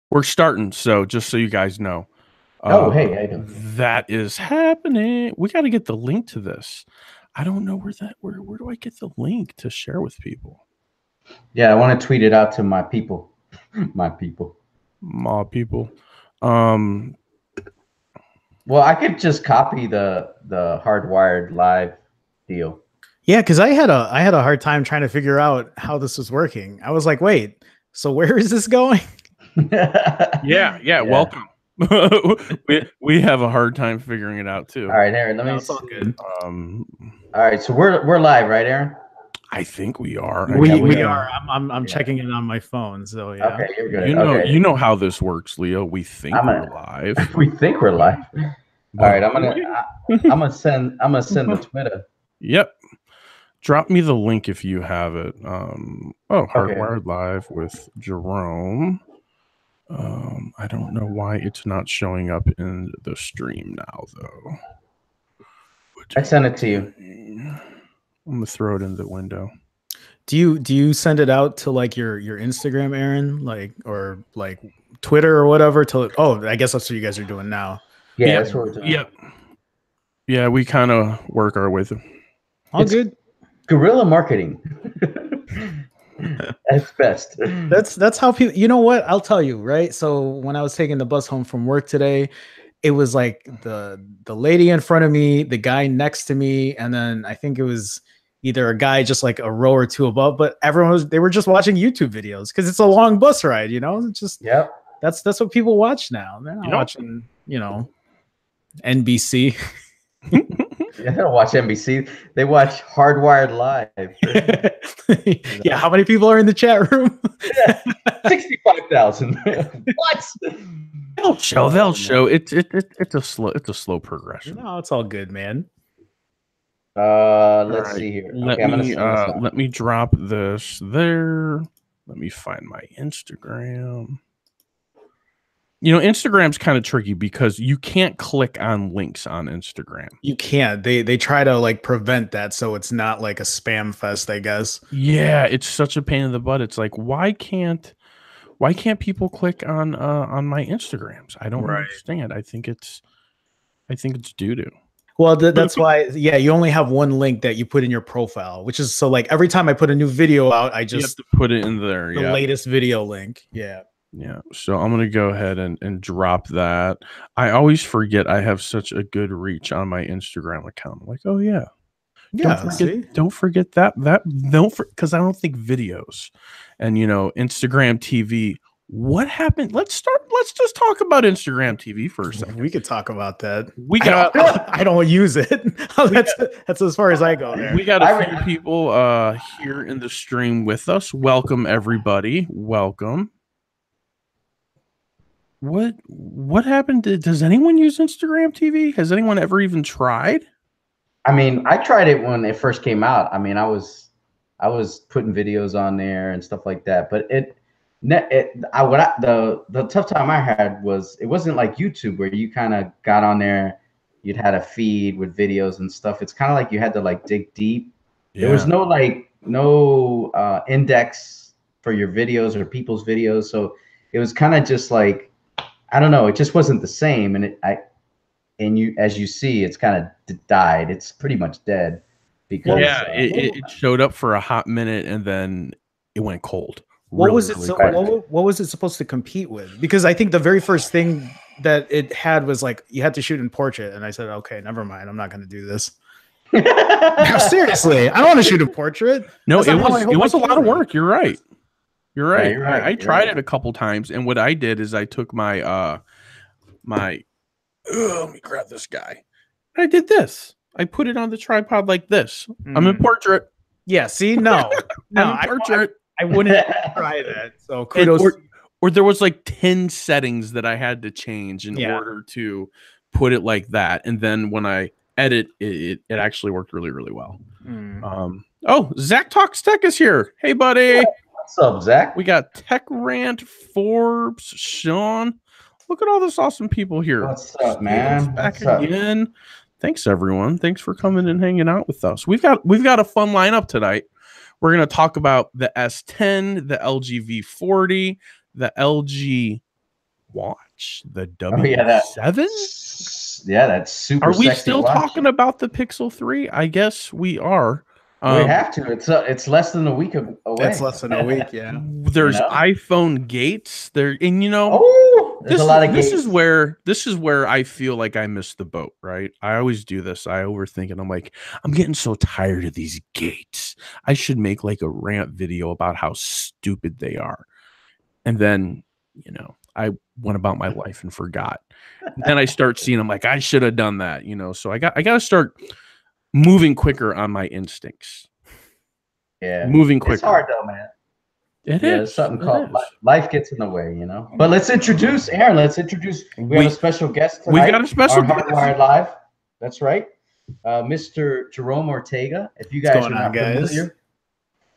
We're starting, so just so you guys know. Oh, hey, how you doing? That is happening. We got to get the link to this. I don't know where do I get the link to share with people? Yeah, I want to tweet it out to my people. My people. My people. Well, I could just copy the Hardwired live deal. Yeah, because I had a hard time trying to figure out how this was working. I was like, wait, so where is this going? Yeah. Welcome. we have a hard time figuring it out too. All right, Aaron. It's all good. All right, so we're live, right, Aaron? I think we are. We are. I'm checking it on my phone. So yeah. Okay, you're good. You know how this works, Leo. We think we're live. We think we're live. All right, I'm gonna send the Twitter. Yep. Drop me the link if you have it. Hardwired Live with Jerome. I don't know why it's not showing up in the stream now, though. I sent it to you. I'm gonna throw it in the window. Do you send it out to like your Instagram, Aaron, or Twitter or whatever? I guess that's what you guys are doing now. Yeah, that's what we're doing. Yep. Yeah, we kind of work our way through. It's good. Guerrilla marketing. That's best. That's how people. You know what? I'll tell you, right? So when I was taking the bus home from work today, it was like the lady in front of me, the guy next to me, and then I think it was either a guy just like a row or two above. But they were just watching YouTube videos because it's a long bus ride. It's just That's what people watch now. They're not watching NBC. Yeah, they don't watch NBC. They watch Hardwired Live. Yeah, how many people are in the chat room? 65,000. What? They'll show. It's a slow progression. No, it's all good, man. Let's see here. Let me drop this there. Let me find my Instagram. Instagram's kind of tricky because you can't click on links on Instagram. You can't. They try to like prevent that so it's not like a spam fest, I guess. Yeah, it's such a pain in the butt. It's like why can't people click on my Instagrams? I don't understand. I think it's due to. Well, that's why. Yeah, you only have one link that you put in your profile, which is so like every time I put a new video out, I just have to put it in there. The latest video link. Yeah. Yeah, so I'm gonna go ahead and drop that. I always forget I have such a good reach on my Instagram account. I'm like, oh yeah, don't forget that because I don't think videos and Instagram TV. What happened? Let's just talk about Instagram TV for a second. We could talk about that. I don't use it. That's as far as I go there. We got a few people here in the stream with us. Welcome everybody. Welcome. What happened? Does anyone use Instagram TV? Has anyone ever even tried? I mean, I tried it when it first came out. I mean, I was putting videos on there and stuff like that. But the tough time I had was it wasn't like YouTube where you kind of got on there, you'd had a feed with videos and stuff. It's kind of like you had to like dig deep. Yeah. There was no index for your videos or people's videos, so it was kind of just like. I don't know. It just wasn't the same, as you see, it's kind of died. It's pretty much dead because it showed up for a hot minute and then it went cold. What was it supposed to compete with? Because I think the very first thing that it had was like you had to shoot in portrait, and I said, okay, never mind. I'm not going to do this. No, seriously, I don't want to shoot in portrait. No, it was a lot of work. You're right. You're right. I tried it a couple times, and what I did is I took my let me grab this guy. I did this. I put it on the tripod like this. I'm in portrait. Yeah. See, no, portrait. I wouldn't try that. So kudos. Or there was like 10 settings that I had to change in order to put it like that, and then when I edit it actually worked really, really well. Zach Talks Tech is here. Hey, buddy. What's up, Zach? We got Tech Rant, Forbes, Sean. Look at all this awesome people here. What's up, man? Back again. Thanks, everyone. Thanks for coming and hanging out with us. We've got a fun lineup tonight. We're going to talk about the S10, the LG V40, the LG watch, the Oh yeah, W7. That's super. Are we sexy still watch. talking about the Pixel 3? I guess we are. We have to. It's less than a week away. It's less than a week. Yeah. There's iPhone gates there, and there's a lot of gates. This is where I feel like I missed the boat. Right? I always do this. I overthink it. I'm like, I'm getting so tired of these gates. I should make like a rant video about how stupid they are. And then, I went about my life and forgot. Then I start seeing, I'm like, I should have done that, So I got to start moving quicker on my instincts. Yeah, moving quicker. It's hard though, man. It is. There's something called life gets in the way, But let's introduce Aaron. We have a special guest tonight. We've got a special guest. Hardwired Live. That's right, Mr. Jerome Ortega. If you guys are not familiar.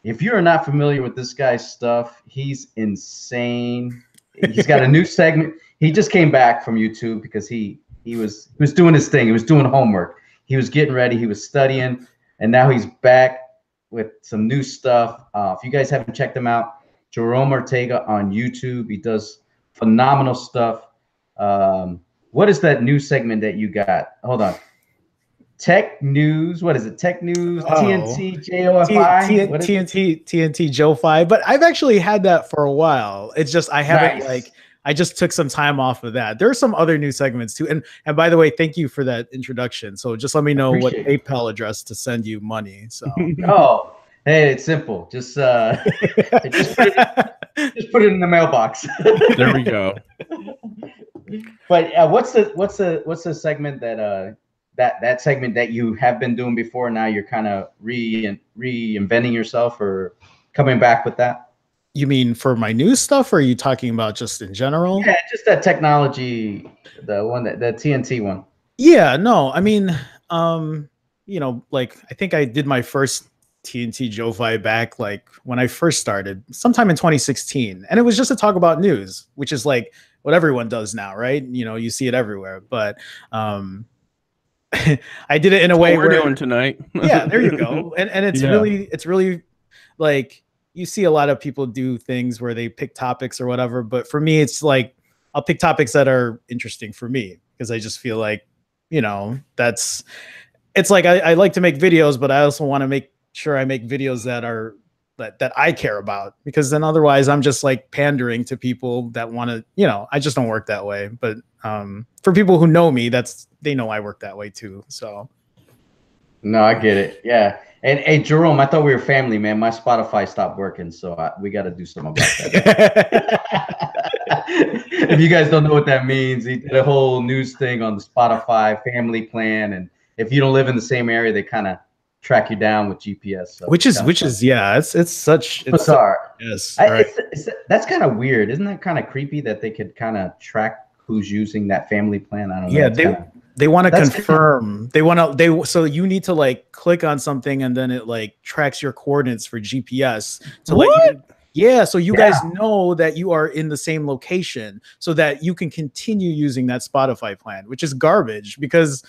If you're not familiar with this guy's stuff, he's insane. He's got a new segment. He just came back from YouTube because he was doing his thing. He was doing homework. He was getting ready. He was studying, and now he's back with some new stuff. If you guys haven't checked him out, Jerome Ortega on YouTube. He does phenomenal stuff. What is that new segment that you got? Hold on. Tech news. What is it? Tech news. TNT JOFI. TNT JOFI. But I've actually had that for a while. It's just I haven't I just took some time off of that. There are some other new segments too. And by the way, thank you for that introduction. So just let me know what PayPal address to send you money. So hey, it's simple. Just just put it in the mailbox. There we go. But what's the segment that segment that you have been doing before? Now you're kind of reinventing yourself or coming back with that? You mean for my new stuff, or are you talking about just in general? Yeah, just that technology, the TNT one. Yeah, no, I mean, like I think I did my first TNT JOFI back like when I first started, sometime in 2016, and it was just to talk about news, which is like what everyone does now, right? You see it everywhere, but I did it in a way we're doing tonight. Yeah, there you go, and it's really like. You see a lot of people do things where they pick topics or whatever, but for me, it's like I'll pick topics that are interesting for me because I just feel like, it's like I like to make videos, but I also want to make sure I make videos that are that I care about, because then otherwise I'm just like pandering to people that want to, I just don't work that way. But for people who know me, they know I work that way too. So. No, I get it. Yeah. And hey, Jerome, I thought we were family, man. My Spotify stopped working, so we got to do something about that. If you guys don't know what that means, he did a whole news thing on the Spotify family plan, and if you don't live in the same area, they kind of track you down with GPS. So which is it's bizarre. Yes, that's kind of weird, isn't that kind of creepy that they could kind of track who's using that family plan? I don't know. Yeah, they want to confirm. So you need to like click on something and then it like tracks your coordinates for GPS to so you guys know that you are in the same location so that you can continue using that Spotify plan, which is garbage because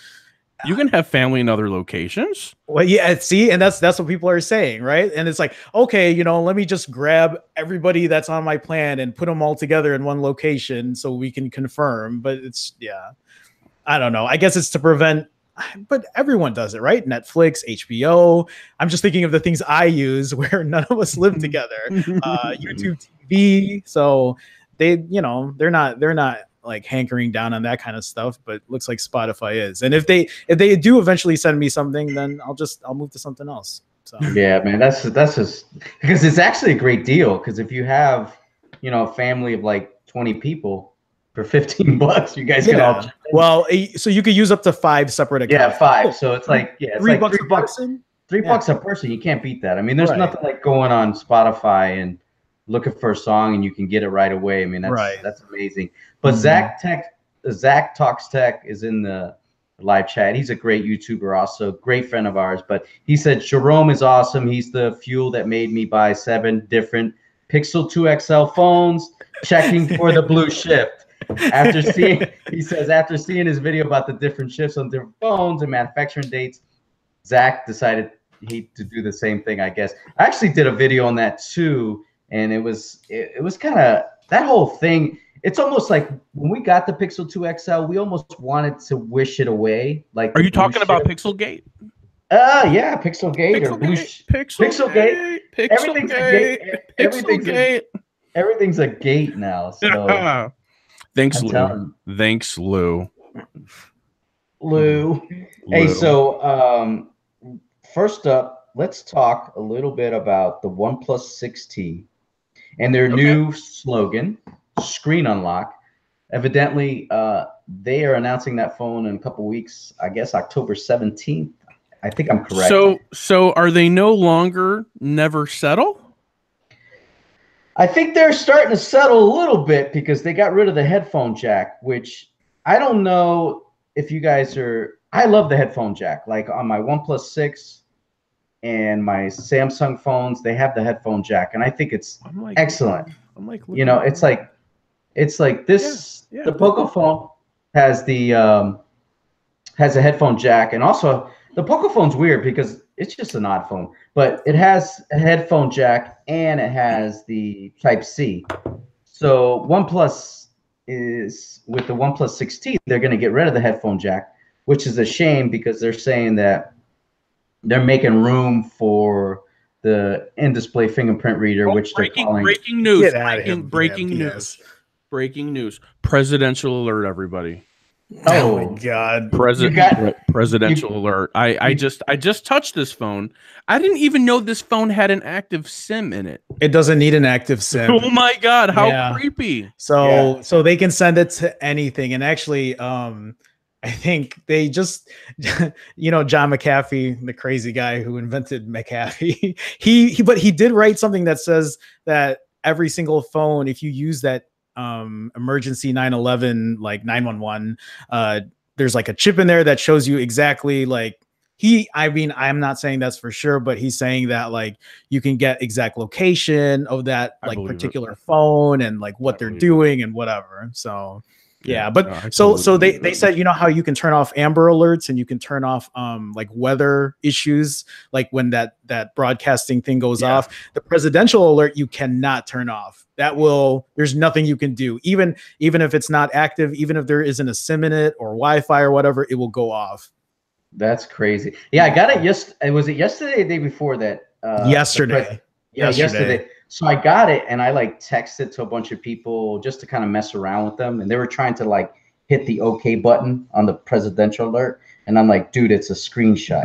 you can have family in other locations. Well, yeah, see, and that's what people are saying, right? And it's like, okay, let me just grab everybody that's on my plan and put them all together in one location so we can confirm. But I don't know. I guess it's to prevent, but everyone does it, right? Netflix, HBO. I'm just thinking of the things I use where none of us live together. YouTube TV. So they're not like hankering down on that kind of stuff, but it looks like Spotify is. And if they do eventually send me something, then I'll move to something else. So yeah, man, that's just because it's actually a great deal. Because if you have, a family of like 20 people, for $15, you guys can all. Well, so you could use up to 5 separate accounts. Yeah, 5. So it's like it's $3 like a person. $3 a person. You can't beat that. I mean, there's nothing like going on Spotify and looking for a song and you can get it right away. I mean, that's amazing. But Zach Talks Tech is in the live chat. He's a great YouTuber, also great friend of ours. But he said Jerome is awesome. He's the fuel that made me buy 7 different Pixel 2 XL phones, checking for the blue shift. After seeing his video about the different shifts on different phones and manufacturing dates, Zach decided to do the same thing, I guess. I actually did a video on that too, and it was kind of that whole thing. it's almost like when we got the Pixel 2 XL, we almost wanted to wish it away. Like, are you talking about Pixelgate? Yeah, Pixelgate or Blue Pixelgate. Everything's a gate. Everything's a gate now. So thanks, Lou. Thanks, Lou. Hey, so first up, let's talk a little bit about the OnePlus 6T and their new slogan, Screen Unlock. Evidently, they are announcing that phone in a couple weeks. I guess October 17th. I think I'm correct. So are they no longer Never Settle? I think they're starting to settle a little bit because they got rid of the headphone jack, which I don't know if you guys are. I love the headphone jack. Like on my OnePlus 6 and my Samsung phones, they have the headphone jack, and I think it's excellent. I'm like, you know, it's like this. Yeah. The Poco phone has the has a headphone jack, and also the Poco phone's weird because it's just an odd phone, but it has a headphone jack and it has the Type-C. So OnePlus is, with the OnePlus 6T, they're going to get rid of the headphone jack, which is a shame because they're saying that they're making room for the in-display fingerprint reader, which they're calling... Breaking news. Breaking news. Presidential alert, everybody. Oh my God! Presidential alert! I just touched this phone. I didn't even know this phone had an active SIM in it. It doesn't need an active SIM. Oh my God! How creepy! So they can send it to anything. And actually, I think they just, you know, John McAfee, the crazy guy who invented McAfee, he did write something that says that every single phone, if you use that emergency 911, like 911, there's like a chip in there that shows you exactly like I mean, I'm not saying that's for sure, but he's saying that like you can get exact location of that like particular phone and like what they're doing and whatever. So yeah, but so they said, you know how you can turn off Amber Alerts and you can turn off like weather issues, like when that broadcasting thing goes off. The presidential alert you cannot turn off. There's nothing you can do, even if it's not active, even if there isn't a SIM in it or Wi-Fi or whatever, it will go off. That's crazy. Yeah, I got it. Was it yesterday or the day before that? Yesterday. Yesterday. So I got it and I like texted to a bunch of people just to kind of mess around with them. And they were trying to like hit the OK button on the presidential alert. And I'm like, dude, it's a screenshot.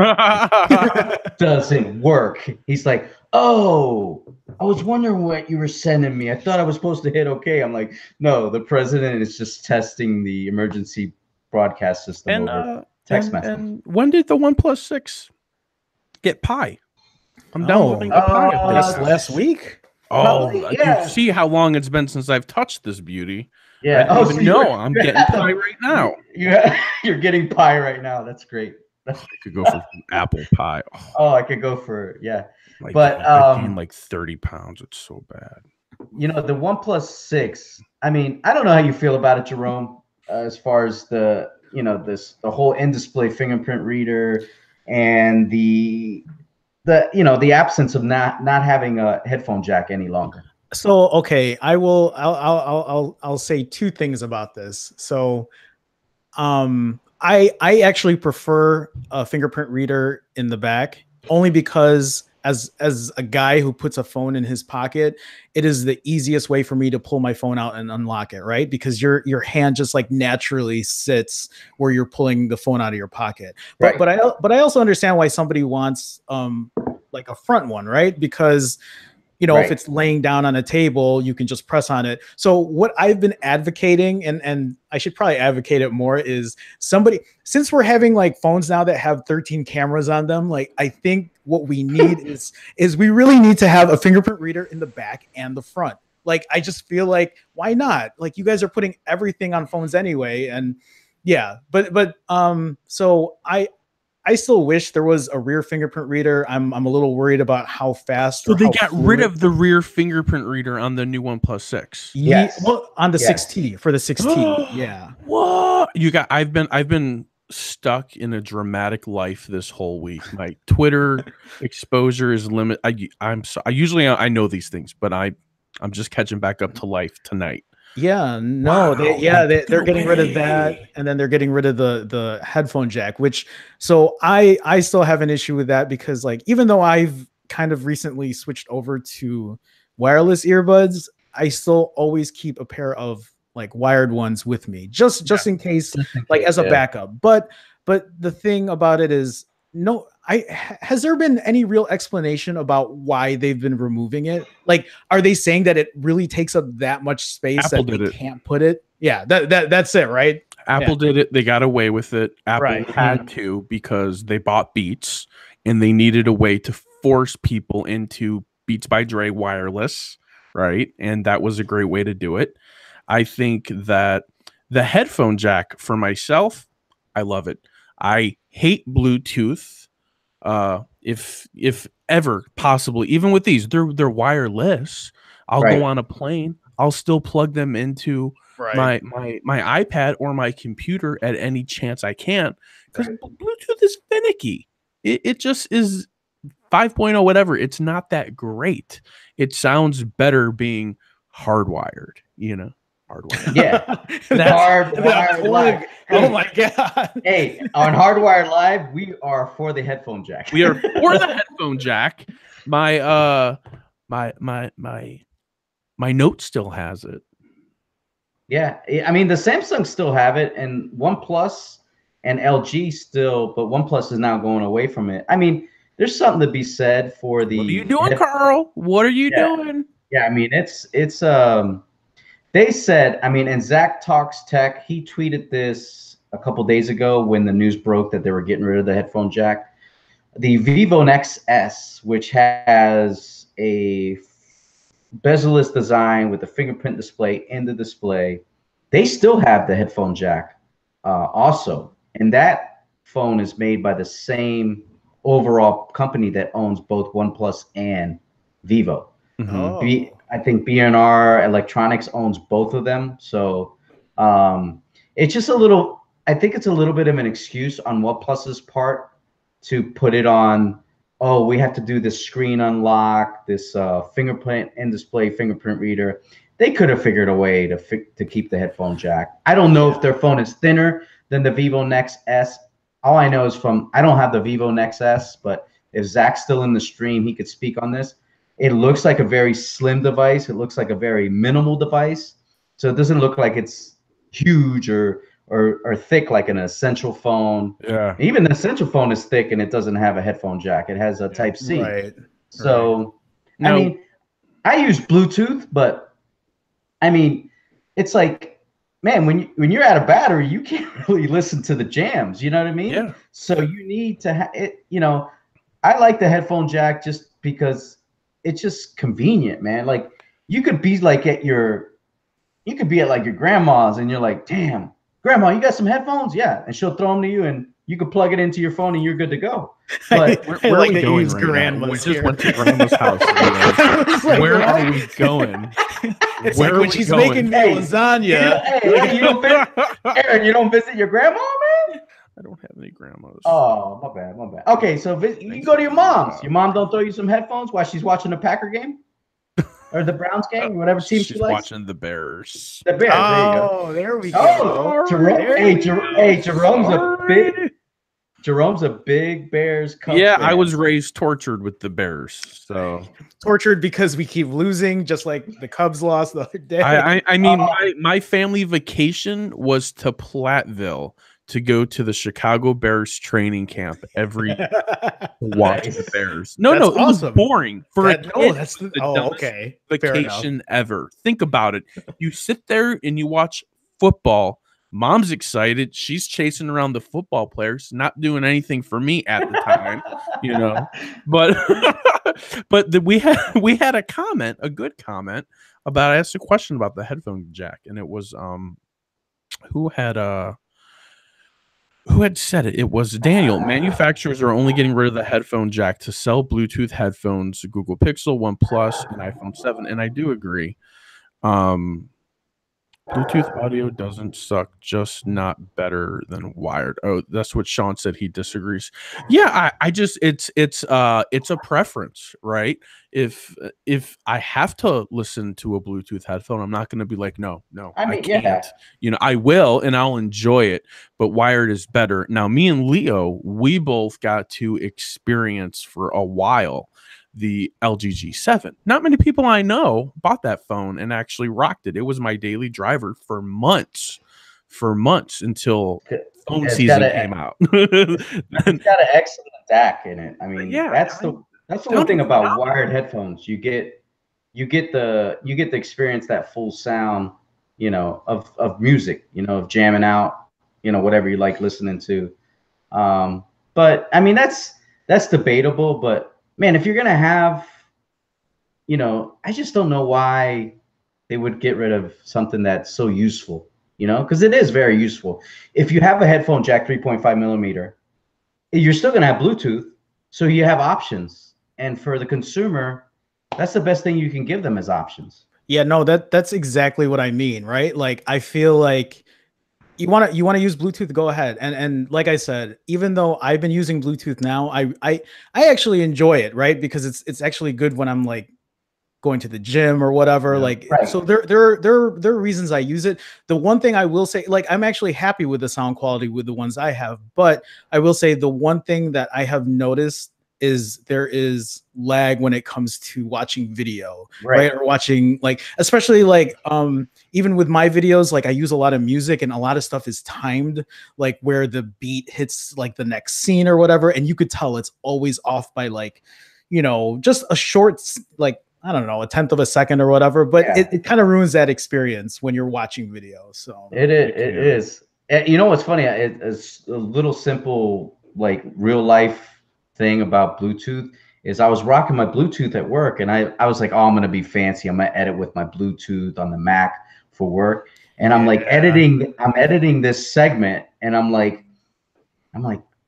It doesn't work. He's like, oh, I was wondering what you were sending me. I thought I was supposed to hit OK. I'm like, no, the president is just testing the emergency broadcast system over text message. And when did the OnePlus 6 get Pi? I'm downloading the Pi. Last week. Oh, you see how long it's been since I've touched this beauty. Yeah. I didn't even know. I'm getting Pi right now. You're getting Pi right now. That's great. I could go for apple pie. Oh, I could go for Like, but I gained like 30 pounds. It's so bad. You know, the OnePlus 6. I mean, I don't know how you feel about it, Jerome, as far as the whole in-display fingerprint reader and the absence of not having a headphone jack any longer. So okay, I'll say two things about this. So I actually prefer a fingerprint reader in the back only because as a guy who puts a phone in his pocket, it is the easiest way for me to pull my phone out and unlock it, right? Because your hand just like naturally sits where you're pulling the phone out of your pocket. But right. but I also understand why somebody wants like a front one, right? Because if it's laying down on a table, you can just press on it. So what I've been advocating, and I should probably advocate it more, is since we're having like phones now that have 13 cameras on them, like I think what we need is we really need to have a fingerprint reader in the back and the front. Like, I just feel like, why not? Like, you guys are putting everything on phones anyway. And yeah, but so I still wish there was a rear fingerprint reader. I'm a little worried about how fast. So they got rid of the rear fingerprint reader on the new OnePlus 6. Yes. Well, on the 6T, for the 6T. Yeah. What? I've been stuck in a dramatic life this whole week. My Twitter exposure is limited. I usually know these things, but I'm just catching back up to life tonight. Yeah, no, they're getting rid of that, and then they're getting rid of the headphone jack, which so I still have an issue with that because like even though I've kind of recently switched over to wireless earbuds, I still always keep a pair of like wired ones with me just in case, like as a backup. But the thing about it is no, has there been any real explanation about why they've been removing it? Like, are they saying that it really takes up that much space Apple that they can't put it? Yeah, that's it, right? Apple did it. They got away with it. Apple had to because they bought Beats and they needed a way to force people into Beats by Dre wireless, right? And that was a great way to do it. I think that the headphone jack for myself, I love it. I hate Bluetooth. If ever possible, even with these, they're wireless. I'll go on a plane. I'll still plug them into my iPad or my computer at any chance I can because Bluetooth is finicky. It just is 5.0 whatever. It's not that great. It sounds better being hardwired, hardwired. Yeah. Hardwired Live. Oh my God. Hey, on Hardwired Live, we are for the headphone jack. We are for the headphone jack. My Note still has it. Yeah. I mean, the Samsung still have it, and OnePlus and LG still, but OnePlus is now going away from it. I mean, there's something to be said for the. What are you doing, Carl? What are you doing? Yeah, I mean, it's they said, I mean, and Zach Talks Tech, he tweeted this a couple days ago when the news broke that they were getting rid of the headphone jack. The Vivo Nex S, which has a bezel-less design with a fingerprint display in the display, they still have the headphone jack also. And that phone is made by the same overall company that owns both OnePlus and Vivo. Mm-hmm. I think B&R Electronics owns both of them. So it's just I think it's a little bit of an excuse on OnePlus's part to put it on, oh, we have to do this screen unlock, this fingerprint in-display fingerprint reader. They could have figured a way to keep the headphone jack. I don't know if their phone is thinner than the Vivo Nex S. All I know is I don't have the Vivo Nex S, but if Zach's still in the stream, he could speak on this. It looks like a very slim device. It looks like a very minimal device. So it doesn't look like it's huge or thick like an Essential phone. Yeah. Even the Essential phone is thick and it doesn't have a headphone jack. It has a Type-C. Right. So, I mean, I use Bluetooth, but I mean, it's like, man, when you're out of battery, you can't really listen to the jams. You know what I mean? Yeah. So you need to have it. I like the headphone jack just because it's just convenient, man. Like you could be like at your grandma's and you're like, damn, grandma, you got some headphones? Yeah. And she'll throw them to you and you can plug it into your phone and you're good to go. But where are we going right now? We just went to grandma's house. Where are we going? It's like when she's making me lasagna. Aaron, you don't visit your grandma, man? I don't have any grandmas. Oh, my bad. Okay, so you go to your mom's. Your mom don't throw you some headphones while she's watching the Packer game? Or the Browns game? Or whatever team she likes? She's watching the Bears. The Bears, there we go. Jerome's a big Bears Cubs fan. I was raised tortured with the Bears. So tortured because we keep losing, just like the Cubs lost the other day. I mean, my family vacation was to Platteville to go to the Chicago Bears training camp every to watch the Bears. No, it was boring for okay. Vacation ever. Think about it. You sit there and you watch football. Mom's excited. She's chasing around the football players, not doing anything for me at the time, But we had a good comment about. I asked a question about the headphone jack, and it was who had said it? It was Daniel. Manufacturers are only getting rid of the headphone jack to sell Bluetooth headphones, Google Pixel, OnePlus, and iPhone 7. And I do agree. Bluetooth audio doesn't suck, just not better than wired. Oh, that's what Sean said. He disagrees. Yeah, I just it's a preference, right? If I have to listen to a Bluetooth headphone, I'm not going to be like, no, I I mean, yeah. can't. You know, I will and I'll enjoy it, but wired is better. Now, me and Leo, we both got to experience for a while the LG G7. Not many people I know bought that phone and actually rocked it. It was my daily driver for months until phone season came out. It's got an excellent DAC in it. I mean, Yeah, that's the one thing about wired headphones. You get the experience, that full sound, you know, of music, you know, of jamming out, you know, whatever you like listening to. But I mean, that's debatable, but man, if you're gonna have, you know, I just don't know why they would get rid of something that's so useful, you know, because it is very useful. If you have a headphone jack 3.5 millimeter, you're still gonna have Bluetooth, so you have options. And for the consumer, that's the best thing you can give them as options. Yeah, no, that's exactly what I mean, right? Like I feel like you want to use Bluetooth, go ahead. And like I said, even though I've been using Bluetooth now, I actually enjoy it, right? Because it's actually good when I'm like going to the gym or whatever. Yeah, like, right. So there are reasons I use it. The one thing I will say, like, I'm actually happy with the sound quality with the ones I have, but I will say the one thing that I have noticed is there is lag when it comes to watching video, right? Or watching, like, especially like even with my videos, like I use a lot of music and a lot of stuff is timed, like where the beat hits like the next scene or whatever, and you could tell it's always off by like, you know, just a short, like, I don't know, 1/10 of a second or whatever, but yeah, it kind of ruins that experience when you're watching video. So it is. You know what's funny? It's a little simple, like real life thing about Bluetooth is I was rocking my Bluetooth at work, and I was like, oh, I'm gonna be fancy. I'm gonna edit with my Bluetooth on the Mac for work, and I'm like editing this segment, and I'm like,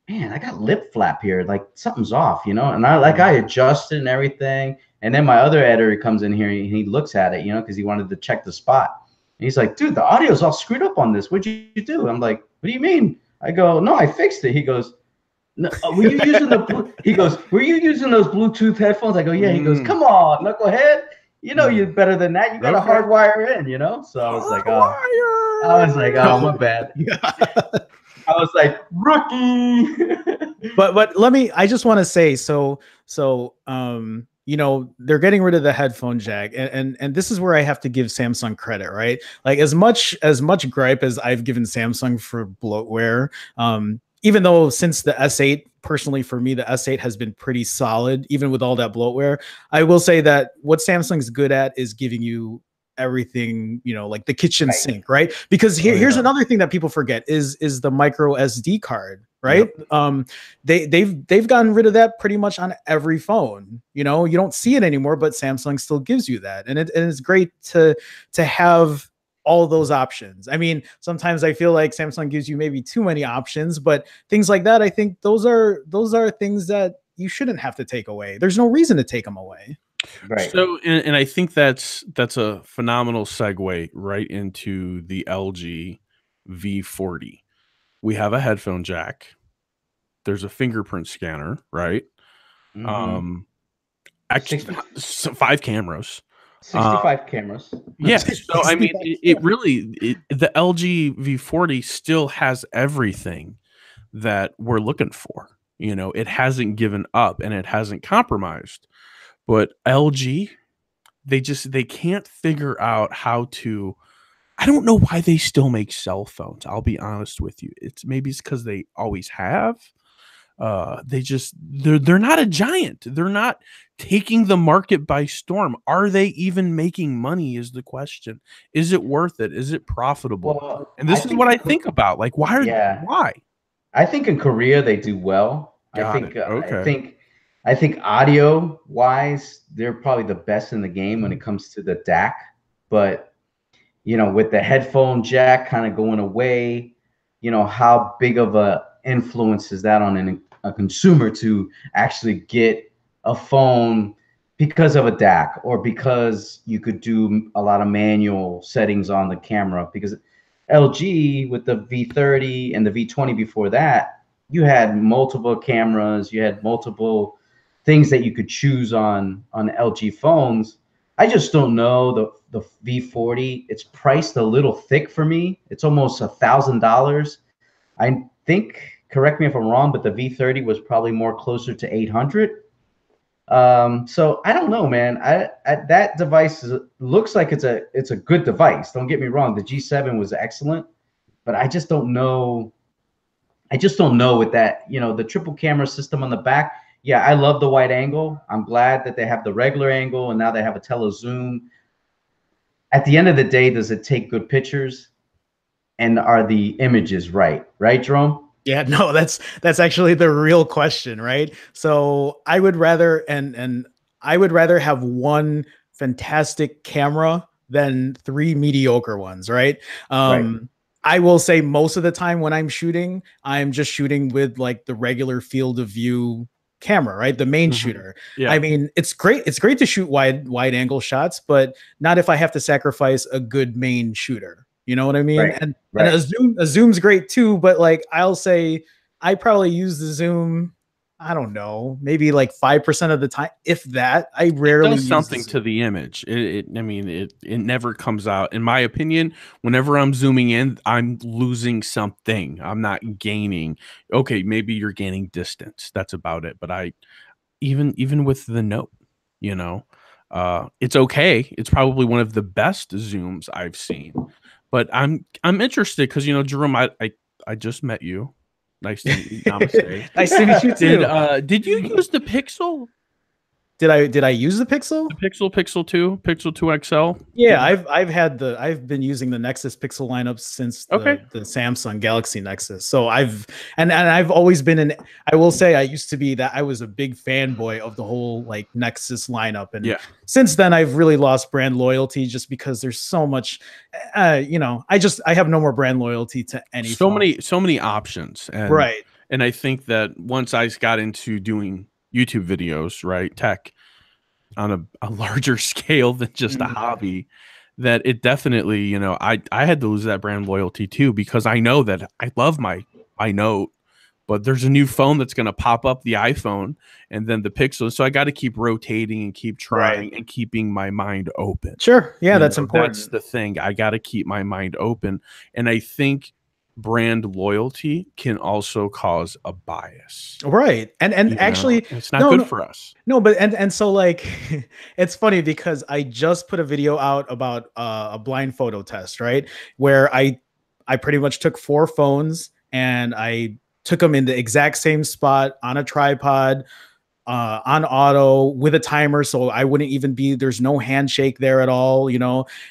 man, I got lip flap here. Like something's off, you know? And I adjusted and everything. And then my other editor comes in here and he looks at it, you know, because he wanted to check the spot. And he's like, dude, the audio's all screwed up on this. What'd you do? I'm like, what do you mean? I go, no, I fixed it. He goes, no, were you using were you using those Bluetooth headphones? I go, yeah. He goes, come on, knucklehead. You know you're better than that. You got to hardwire in, you know? So I was like, oh, my bad. I was like, rookie. but I just want to say, so you know, they're getting rid of the headphone jack, and this is where I have to give Samsung credit, right? Like as much gripe as I've given Samsung for bloatware, even though since the S8, personally for me, the S8 has been pretty solid, even with all that bloatware, I will say that what Samsung's good at is giving you everything, you know, like the kitchen sink, right? Because here's another thing that people forget is the micro SD card, right? Yep. They've gotten rid of that pretty much on every phone. You know, you don't see it anymore, but Samsung still gives you that, and it's great to have all of those options. I mean, sometimes I feel like Samsung gives you maybe too many options, but things like that, I think those are things that you shouldn't have to take away. There's no reason to take them away. Right. So, and I think that's a phenomenal segue right into the LG V40. We have a headphone jack. There's a fingerprint scanner, right? Mm-hmm. Actually, 5 cameras. 65 cameras. Yeah. So I mean, it really the LG V40 still has everything that we're looking for. You know, it hasn't given up and it hasn't compromised. But LG, they can't figure out how to. I don't know why they still make cell phones. I'll be honest with you. It's because they always have. They're not a giant. They're not taking the market by storm. Are they even making money is the question. Is it worth it? Is it profitable? Well, and this is what I think about. Like, why? I think in Korea they do well. I think audio wise, they're probably the best in the game when it comes to the DAC. But, you know, with the headphone jack kind of going away, you know, how big of a influence is that on a consumer to actually get a phone because of a DAC or because you could do a lot of manual settings on the camera. Because LG with the V30 and the V20 before that, you had multiple cameras, you had multiple things that you could choose on LG phones. I just don't know the V40. It's priced a little thick for me. It's almost $1,000. I think, correct me if I'm wrong, but the V30 was probably more closer to 800. So I don't know, man. That device looks like it's a good device. Don't get me wrong. The G7 was excellent, but I just don't know. I just don't know with that, the triple camera system on the back. Yeah, I love the wide angle. I'm glad that they have the regular angle and now they have a tele zoom. At the end of the day, does it take good pictures? And are the images right? Right, Jerome? Yeah, no, that's actually the real question, right? So I would rather and I would rather have one fantastic camera than three mediocre ones, right? Right. I will say most of the time when I'm shooting, I'm just shooting with like the regular field of view camera, right? The main shooter. Yeah. I mean, it's great. It's great to shoot wide angle shots, but not if I have to sacrifice a good main shooter. You know what I mean? Right. And Right. a zoom's great too, but like I'll say I probably use the zoom, I don't know, maybe like 5% of the time, if that. I rarely use use something to the image. I mean, it never comes out. In my opinion, whenever I'm zooming in, I'm losing something. I'm not gaining. Okay, maybe you're gaining distance. That's about it. But I even with the Note, it's okay. It's probably one of the best zooms I've seen. But I'm interested because Jerome, I just met you. Nice to meet you. Namaste. Nice to meet you too. Did you use the Pixel? Did I use the Pixel? The Pixel 2, Pixel 2 XL? Yeah, I've been using the Nexus Pixel lineup since the Samsung Galaxy Nexus. So I've always been I will say I used to be that I was a big fanboy of the whole like Nexus lineup. And since then I've really lost brand loyalty just because there's so much, I have no more brand loyalty to any phone. So many options. And, right. And I think that once I got into doing YouTube videos, right, tech on a larger scale than just a hobby, that it definitely, I had to lose that brand loyalty too, because I know that I love my Note, but there's a new phone that's going to pop up, the iPhone, and then the Pixel. So I got to keep rotating and keep trying and keeping my mind open. Sure. Yeah, that's important. That's the thing. I got to keep my mind open. And I think brand loyalty can also cause a bias, right? And actually it's not good for us. No, but and so like it's funny because I just put a video out about a blind photo test, right, where I pretty much took 4 phones and I took them in the exact same spot on a tripod, on auto with a timer, so I wouldn't even be, there's no handshake there at all,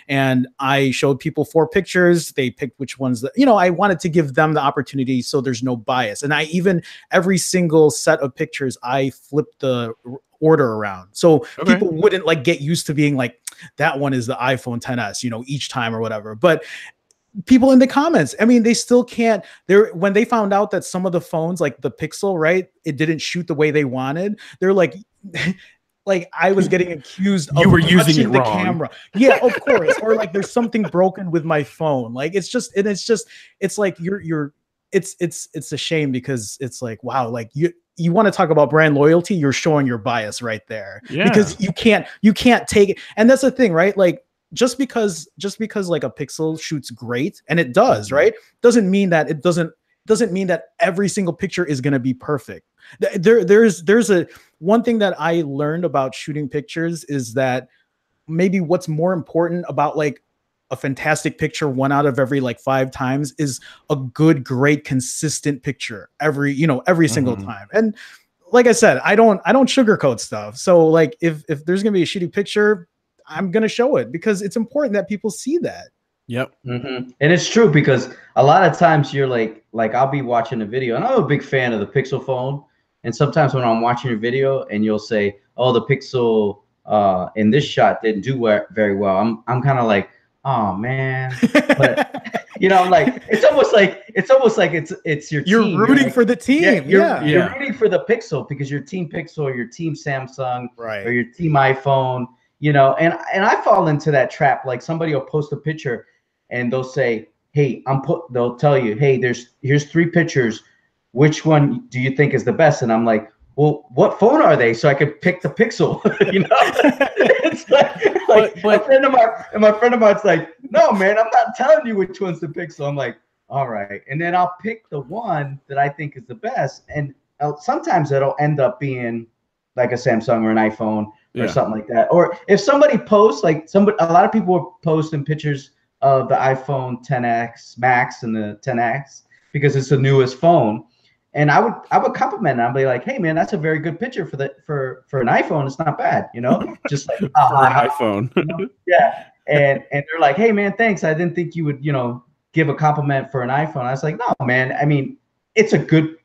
and I showed people 4 pictures. They picked which ones that, I wanted to give them the opportunity so there's no bias. And I even, every single set of pictures, I flipped the order around. So people wouldn't like get used to being like, that one is the iPhone XS, each time or whatever. But people in the comments, I mean, they still can't, when they found out that some of the phones, like the Pixel, right, it didn't shoot the way they wanted, they're like like I was getting accused of using it the wrong. Camera. Yeah, of course. Or like there's something broken with my phone. Like it's like it's a shame because it's like, wow, like you want to talk about brand loyalty, you're showing your bias right there. Yeah. Because you can't take it. And that's the thing, right? Like just because like a Pixel shoots great, and it does, right, doesn't mean that every single picture is going to be perfect. There's a one thing that I learned about shooting pictures is that maybe what's more important about like a fantastic picture 1 out of every like 5 times is a good, great, consistent picture every single time. And like I said, I don't sugarcoat stuff. So like if there's gonna be a shitty picture, I'm gonna show it because it's important that people see that. Yep. And it's true because a lot of times you're like I'll be watching a video and I'm a big fan of the Pixel phone. And sometimes when I'm watching your video and you'll say, oh, the Pixel in this shot didn't do very well. I'm kind of like, oh man, but You know, like it's almost like it's your you're team. Rooting for the team. You're rooting for the Pixel because your team Pixel or your team Samsung or your team iPhone, you know, and I fall into that trap. Like somebody will post a picture and they'll say, hey, they'll tell you, hey, here's 3 pictures. Which one do you think is the best? And I'm like, well, what phone are they? So I could pick the Pixel, you know? It's like a friend of mine's like, no, man, I'm not telling you which one's the Pixel. I'm like, all right. And then I'll pick the one that I think is the best. And sometimes it'll end up being like a Samsung or an iPhone or something like that. Or if somebody posts, like a lot of people are posting pictures of the iPhone 10X Max and the 10X because it's the newest phone. And I would compliment it. I'd be like, hey man, that's a very good picture for an iPhone. It's not bad, you know, just like for an iPhone. You know? Yeah. And they're like, hey man, thanks. I didn't think you would, you know, give a compliment for an iPhone. I was like, no, man. I mean, it's good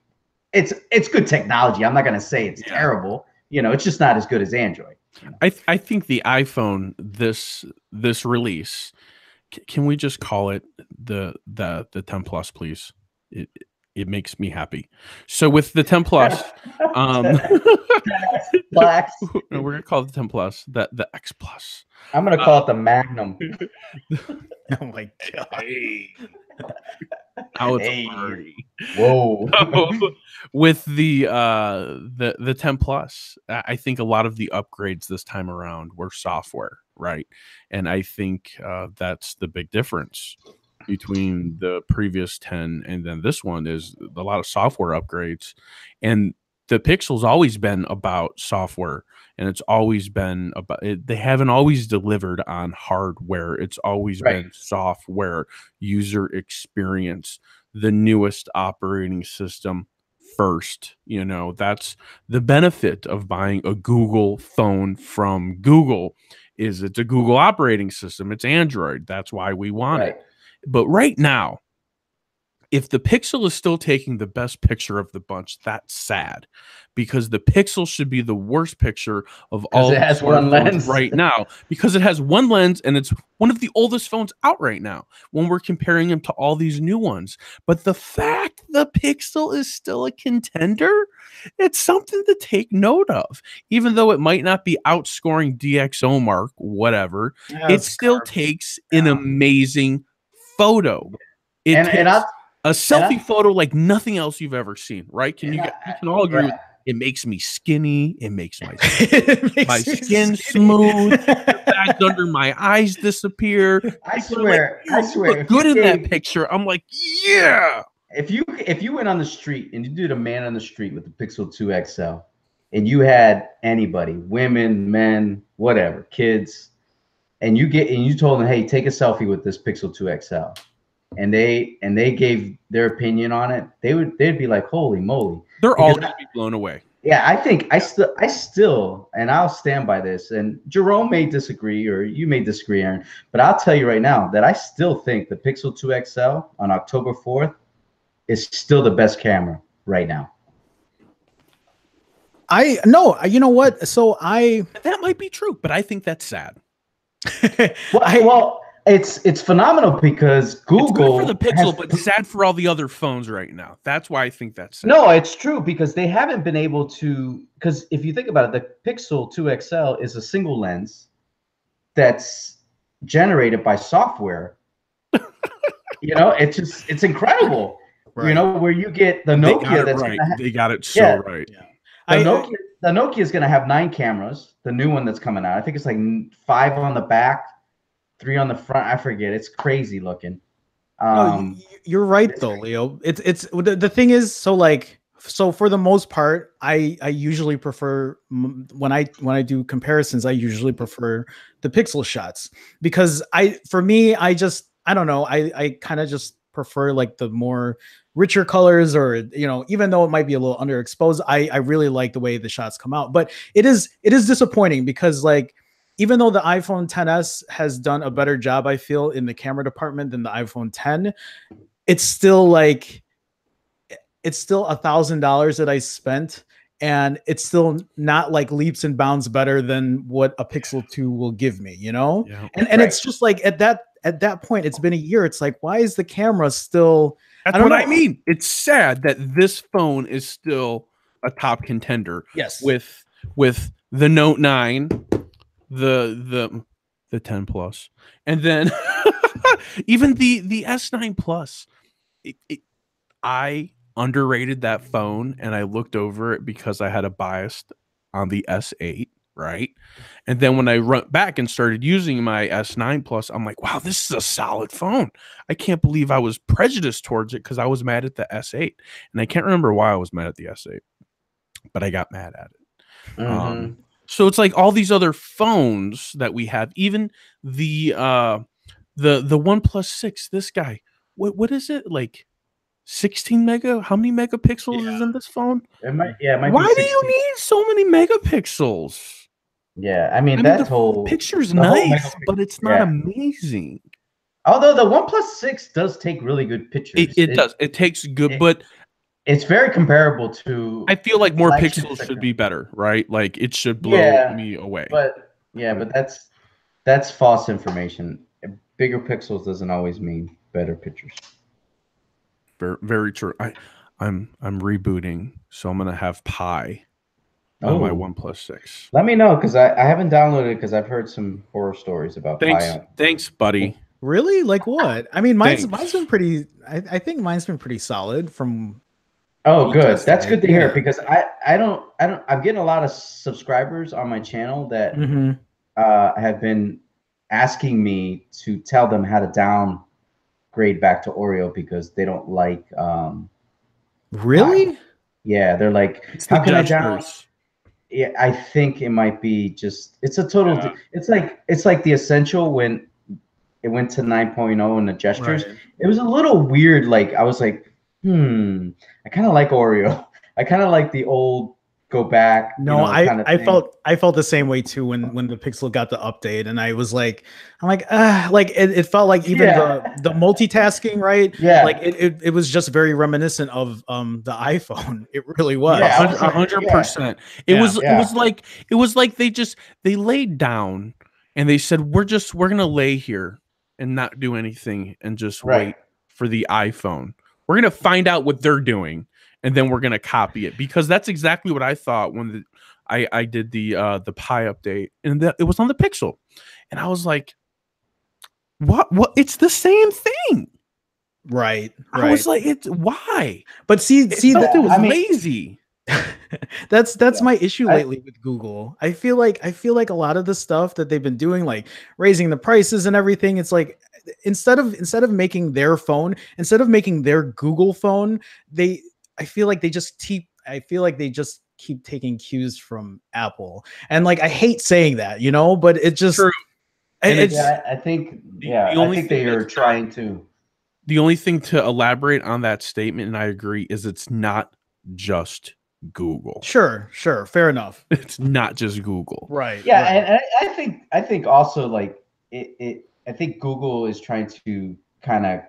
technology. I'm not gonna say it's terrible. You know, it's just not as good as Android. You know? I think the iPhone this release, can we just call it the 10 Plus, please? It makes me happy. So with the 10 Plus, we're gonna call it the 10 Plus, the X Plus. I'm gonna call it the Magnum. Oh my god! How it's party. Whoa! With the 10 Plus, I think a lot of the upgrades this time around were software, right? And I think that's the big difference between the previous 10 and then this one is a lot of software upgrades. And the Pixel's always been about software, and it's always been about it. They haven't always delivered on hardware. It's always been software, user experience, the newest operating system first. You know, that's the benefit of buying a Google phone from Google. Is it's a Google operating system. It's Android. That's why we want it. But right now, if the Pixel is still taking the best picture of the bunch, that's sad, because the Pixel should be the worst picture of all. It has one lens right now, because it has one lens and it's one of the oldest phones out right now when we're comparing them to all these new ones. But the fact the Pixel is still a contender, it's something to take note of. Even though it might not be outscoring DxOMark, whatever, it still takes an amazing photo. It takes a selfie photo like nothing else you've ever seen, right? You can all agree with, it makes me skinny. It makes my skin smooth. The bags under my eyes disappear. I swear. Look good in that picture. I'm like, yeah. If you went on the street and you did a man on the street with the Pixel 2 XL, and you had anybody, women, men, whatever, kids, and you told them, hey, take a selfie with this Pixel 2 XL, and they gave their opinion on it, they'd be like, holy moly. They're all gonna be blown away. Yeah, I think I still, and I'll stand by this, and Jerome may disagree, or you may disagree, Aaron, but I'll tell you right now that I still think the Pixel 2 XL on October 4th is still the best camera right now. You know what? So that might be true, but I think that's sad. Well, it's phenomenal because Google, it's good for the Pixel, but sad for all the other phones right now. That's why I think that's sad. No, it's true, because they haven't been able to, because if you think about it, the Pixel 2 XL is a single lens that's generated by software. You know, it's incredible. Right. You know, where you get the Nokia they got it so right. Yeah. The Nokia is going to have 9 cameras, the new one that's coming out. I think it's like 5 on the back, 3 on the front. I forget. It's crazy looking. You're right though, Leo. It's the thing is, so for the most part, I usually prefer, when I do comparisons, I usually prefer the Pixel shots, because I don't know, I kind of just prefer like the more richer colors, or, you know, even though it might be a little underexposed, I really like the way the shots come out. But it is disappointing, because like, even though the iPhone XS has done a better job, I feel, in the camera department than the iPhone 10, it's still $1,000 that I spent, and it's still not like leaps and bounds better than what a Pixel 2 will give me, you know? Yeah. And it's just like at at that point, it's been a year. It's like, why is the camera still? That's what I mean. It's sad that this phone is still a top contender. Yes. With the Note 9, the 10 Plus, and then even the S9 Plus. I underrated that phone, and I looked over it because I had a bias on the S8, right? And then when I went back and started using my S9 Plus, I'm like, wow, this is a solid phone. I can't believe I was prejudiced towards it because I was mad at the S8. And I can't remember why I was mad at the S8, but I got mad at it. Mm-hmm. So it's like all these other phones that we have, even the OnePlus 6, this guy, what is it, like 16 mega? How many megapixels is in this phone? It might Why do you need so many megapixels? Yeah, I mean that whole picture's nice, but it's not amazing. Although the OnePlus 6 does take really good pictures. It does. It takes good, but it's very comparable to. I feel like more pixels should be better, right? Like it should blow me away. But that's false information. Bigger pixels doesn't always mean better pictures. Very, very true. I'm rebooting, so I'm gonna have Pi on my OnePlus 6. Let me know because I haven't downloaded it because I've heard some horror stories about Pi. Thanks, buddy. Really? Like what? I mean, mine's been pretty. I think mine's been pretty solid from. Oh, good. That's good to hear because I'm getting a lot of subscribers on my channel that have been asking me to tell them how to downgrade back to Oreo because they don't like. Really? Yeah, they're like, how can I down? Yeah, I think it might be just. It's a total. Yeah. It's like the Essential when it went to 9.0 and the gestures. Right. It was a little weird. Like I was like, I kind of like Oreo. I kind of like the old go back. No, I felt the same way too when the Pixel got the update, and I was like, like it felt like even the multitasking, right? Yeah, like it was just very reminiscent of the iPhone. It really was. 100%. It was like they laid down and they said we're gonna lay here and not do anything and just wait for the iPhone. We're gonna find out what they're doing, and then we're gonna copy it because that's exactly what I thought when I did the Pi update, and it was on the Pixel, and I was like, "What? It's the same thing." Right. I was like, "It's why?" But see, that it was lazy. That's my issue lately with Google. I feel like a lot of the stuff that they've been doing, like raising the prices and everything, it's like instead of making their phone, instead of making their Google phone, I feel like they just keep taking cues from Apple. And like I hate saying that, but it just true. I think they are trying to. The only thing to elaborate on that statement, and I agree, is it's not just Google. Sure, fair enough. It's not just Google, right? Yeah, right. And I think also like I think Google is trying to kind of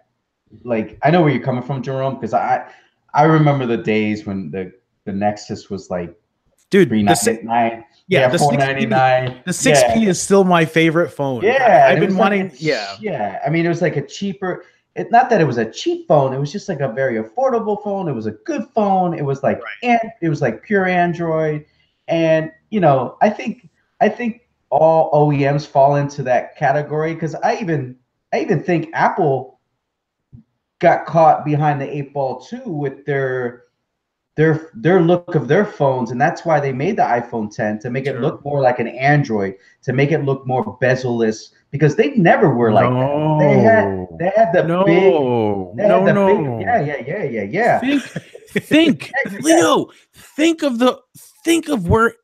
like, I know where you're coming from, Jerome, because I remember the days when the Nexus was like, dude, $399. Yeah, the $499. The 6P is still my favorite phone. Yeah, I've been wanting. Yeah. I mean, it was like a cheaper. Not that it was a cheap phone. It was just like a very affordable phone. It was a good phone. It was like it was like pure Android, and I think all OEMs fall into that category because I even think Apple got caught behind the 8 ball too with their look of their phones, and that's why they made the iPhone 10 to make it look more like an Android, to make it look more bezel-less, because they never were like that. They had the big. Yeah. Think Leo, think of where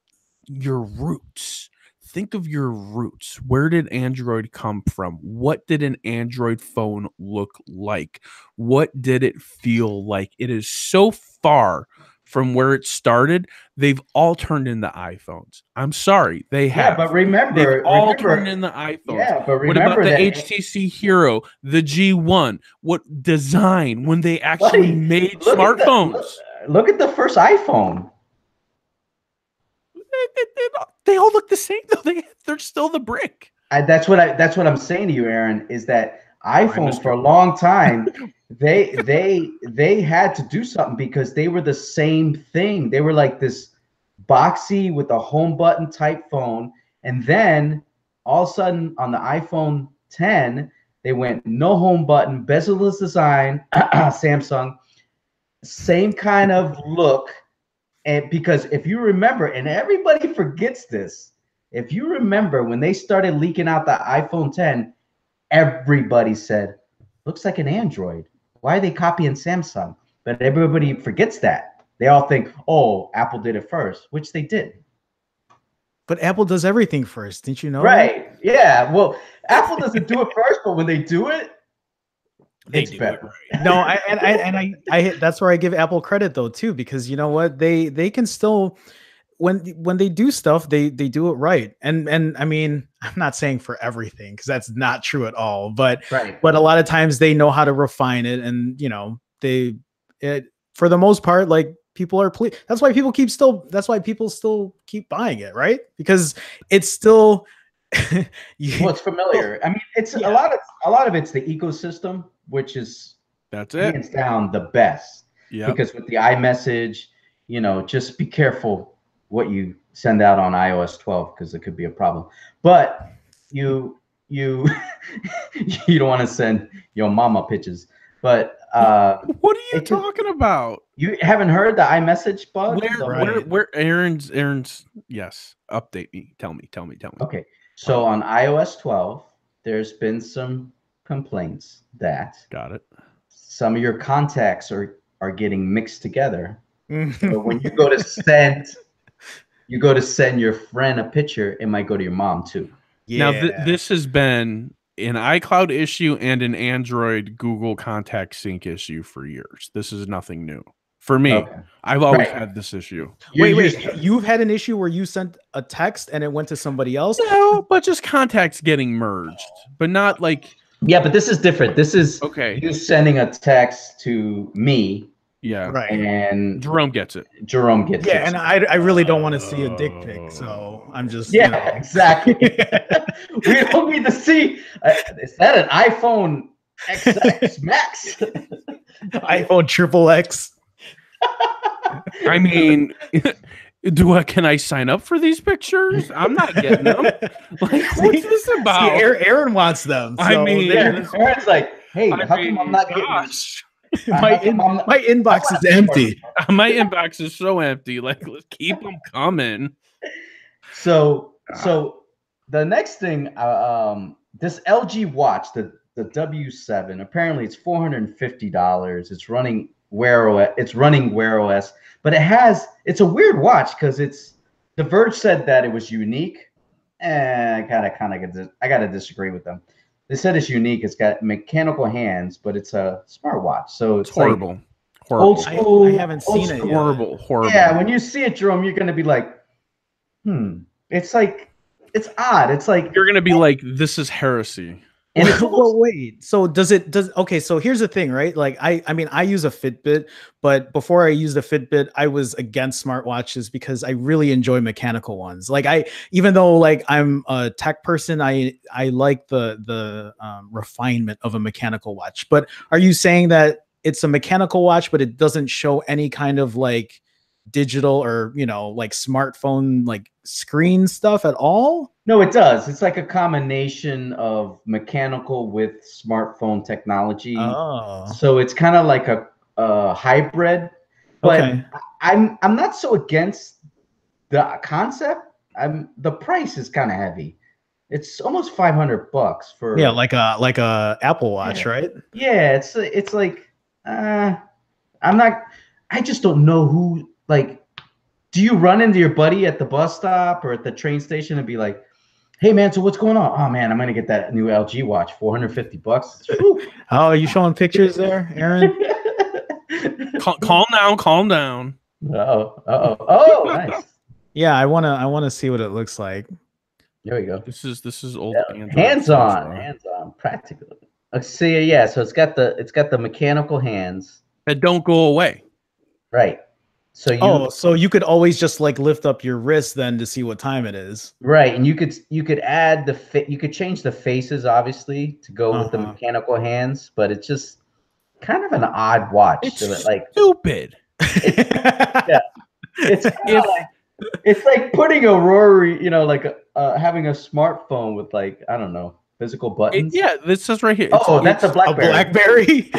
your roots. Think of your roots. Where did Android come from? What did an Android phone look like? What did it feel like? It is so far from where it started. They've all turned into iPhones. I'm sorry, they have. Yeah, but remember, they've all turned into iPhones. Yeah, but what about the HTC Hero, the G1? What design when they actually made smartphones? Look at the first iPhone. They all look the same though. They're still the brick. That's what I'm saying to you, Aaron, is that iPhone for a long time, they had to do something because they were the same thing. They were like this boxy with a home button type phone. And then all of a sudden on the iPhone 10, they went no home button, bezel-less design, Samsung, same kind of look. And because if you remember, and everybody forgets this, if you remember when they started leaking out the iPhone 10, everybody said, looks like an Android. Why are they copying Samsung? But everybody forgets that. They all think, oh, Apple did it first, which they did. But Apple does everything first. Didn't you know? Right. Yeah. Well, Apple doesn't do it first, but when they do it, it's better. Right. No, I that's where I give Apple credit though too, because you know what, they can still, when they do stuff, they do it right. And I mean, I'm not saying for everything because that's not true at all, but but a lot of times they know how to refine it, and you know, for the most part, like people are that's why people still keep buying it, right? Because it's still well, it's familiar. I mean, it's a lot of it's the ecosystem, which is hands down the best. Yeah. Because with the iMessage, you know, just be careful what you send out on iOS 12 because it could be a problem. But you you don't want to send your mama pictures. But what are you talking about? You haven't heard the iMessage bug? Where Aaron's yes. Update me. Tell me. Okay. So on iOS 12, there's been some complaints that some of your contacts are getting mixed together. So when you go to send your friend a picture, it might go to your mom too. Yeah. Now this has been an iCloud issue and an Android Google Contact Sync issue for years. This is nothing new. For me, I've always had this issue. Wait, you've had an issue where you sent a text and it went to somebody else? No, but just contacts getting merged, but not like... Yeah, but this is different. This is you sending a text to me. Yeah. Right. And Jerome gets it. Yeah, and I really don't want to see a dick pic, so I'm just... Yeah, you know. Exactly. We don't need to see... is that an iPhone XX Max? iPhone XXX? I mean, can I sign up for these pictures? I'm not getting them. Like, what's this about? See, Aaron wants them. So I mean, Aaron's like, hey, how come I'm not getting this? My inbox is empty. My inbox is so empty. Like, let's keep them coming. So the next thing, this LG watch, the W7, apparently it's $450. It's running Wear OS, but it's a weird watch because The Verge said that it was unique. I gotta disagree with them. They said it's unique. It's got mechanical hands, but it's a smartwatch. So it's horrible. Like horrible. Old school. I haven't seen it yet. Horrible. Yeah, when you see it, Jerome, you're gonna be like, It's like, it's odd. It's like you're gonna be like, this is heresy. And well, wait. So okay, so here's the thing, right? Like I mean, I use a Fitbit, but before I used a Fitbit, I was against smartwatches because I really enjoy mechanical ones. Like even though like I'm a tech person, I like the refinement of a mechanical watch. But are you saying that it's a mechanical watch, but it doesn't show any kind of like digital or, you know, like smartphone, like screen stuff at all? No, it does. It's like a combination of mechanical with smartphone technology. Oh. So it's kind of like a hybrid. But I'm not so against the concept. The price is kind of heavy. It's almost $500 for like a Apple Watch, right? Yeah, it's like I just don't know who, like, do you run into your buddy at the bus stop or at the train station and be like, hey man, so what's going on? Oh man, I'm gonna get that new LG watch, $450. Oh, are you showing pictures there, Aaron? Calm down. Oh, nice. Yeah, I wanna see what it looks like. There we go. This is old. Hands-on, practically. Let's see. So it's got the mechanical hands that don't go away. Right. So you could always just like lift up your wrist then to see what time it is. Right, and you could add you could change the faces obviously to go with the mechanical hands, but it's just kind of an odd watch. It's so like stupid. Yeah, it's like putting a Rory, like having a smartphone with like I don't know physical buttons. Yeah, this says right here. That's a BlackBerry. A BlackBerry.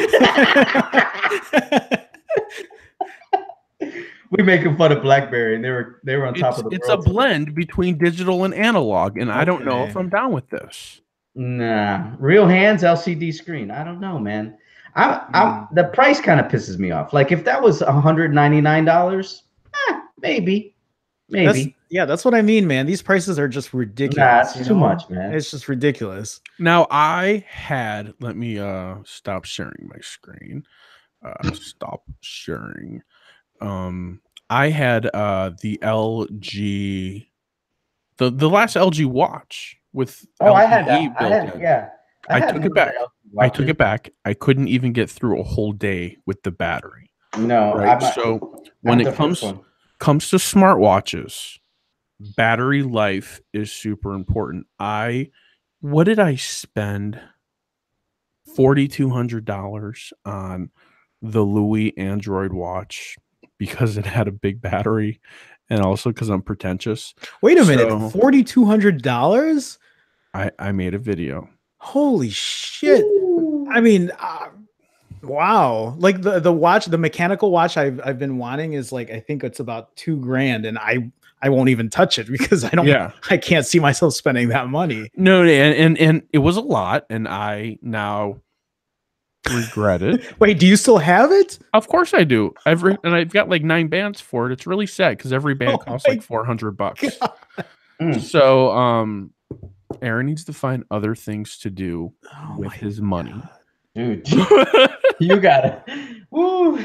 We making fun of BlackBerry, and they were on top of the world. It's a blend between digital and analog, and I don't know if I'm down with this. Nah, real hands, LCD screen. I don't know, man. The price kind of pisses me off. Like if that was $199, maybe. That's what I mean, man. These prices are just ridiculous. Nah, it's too much, man. It's just ridiculous. Now let me stop sharing my screen. Stop sharing. I had the LG, the last LG watch with LTE built in. I took it back. I couldn't even get through a whole day with the battery. No, right. So when it comes to smartwatches, battery life is super important. What did I spend $4,200 on the Louis Android watch because it had a big battery and also because I'm pretentious. Wait a minute, $4,200? I made a video. Holy shit. Ooh. I mean, wow. Like the watch, the mechanical watch I've been wanting is like, I think it's about $2,000, and I won't even touch it because I can't see myself spending that money. No, and it was a lot, and I now regret it. Wait, do you still have it? Of course I do. And I've got like 9 bands for it. It's really sad because every band costs like $400. So Aaron needs to find other things to do with his money. Dude, you got it. Woo.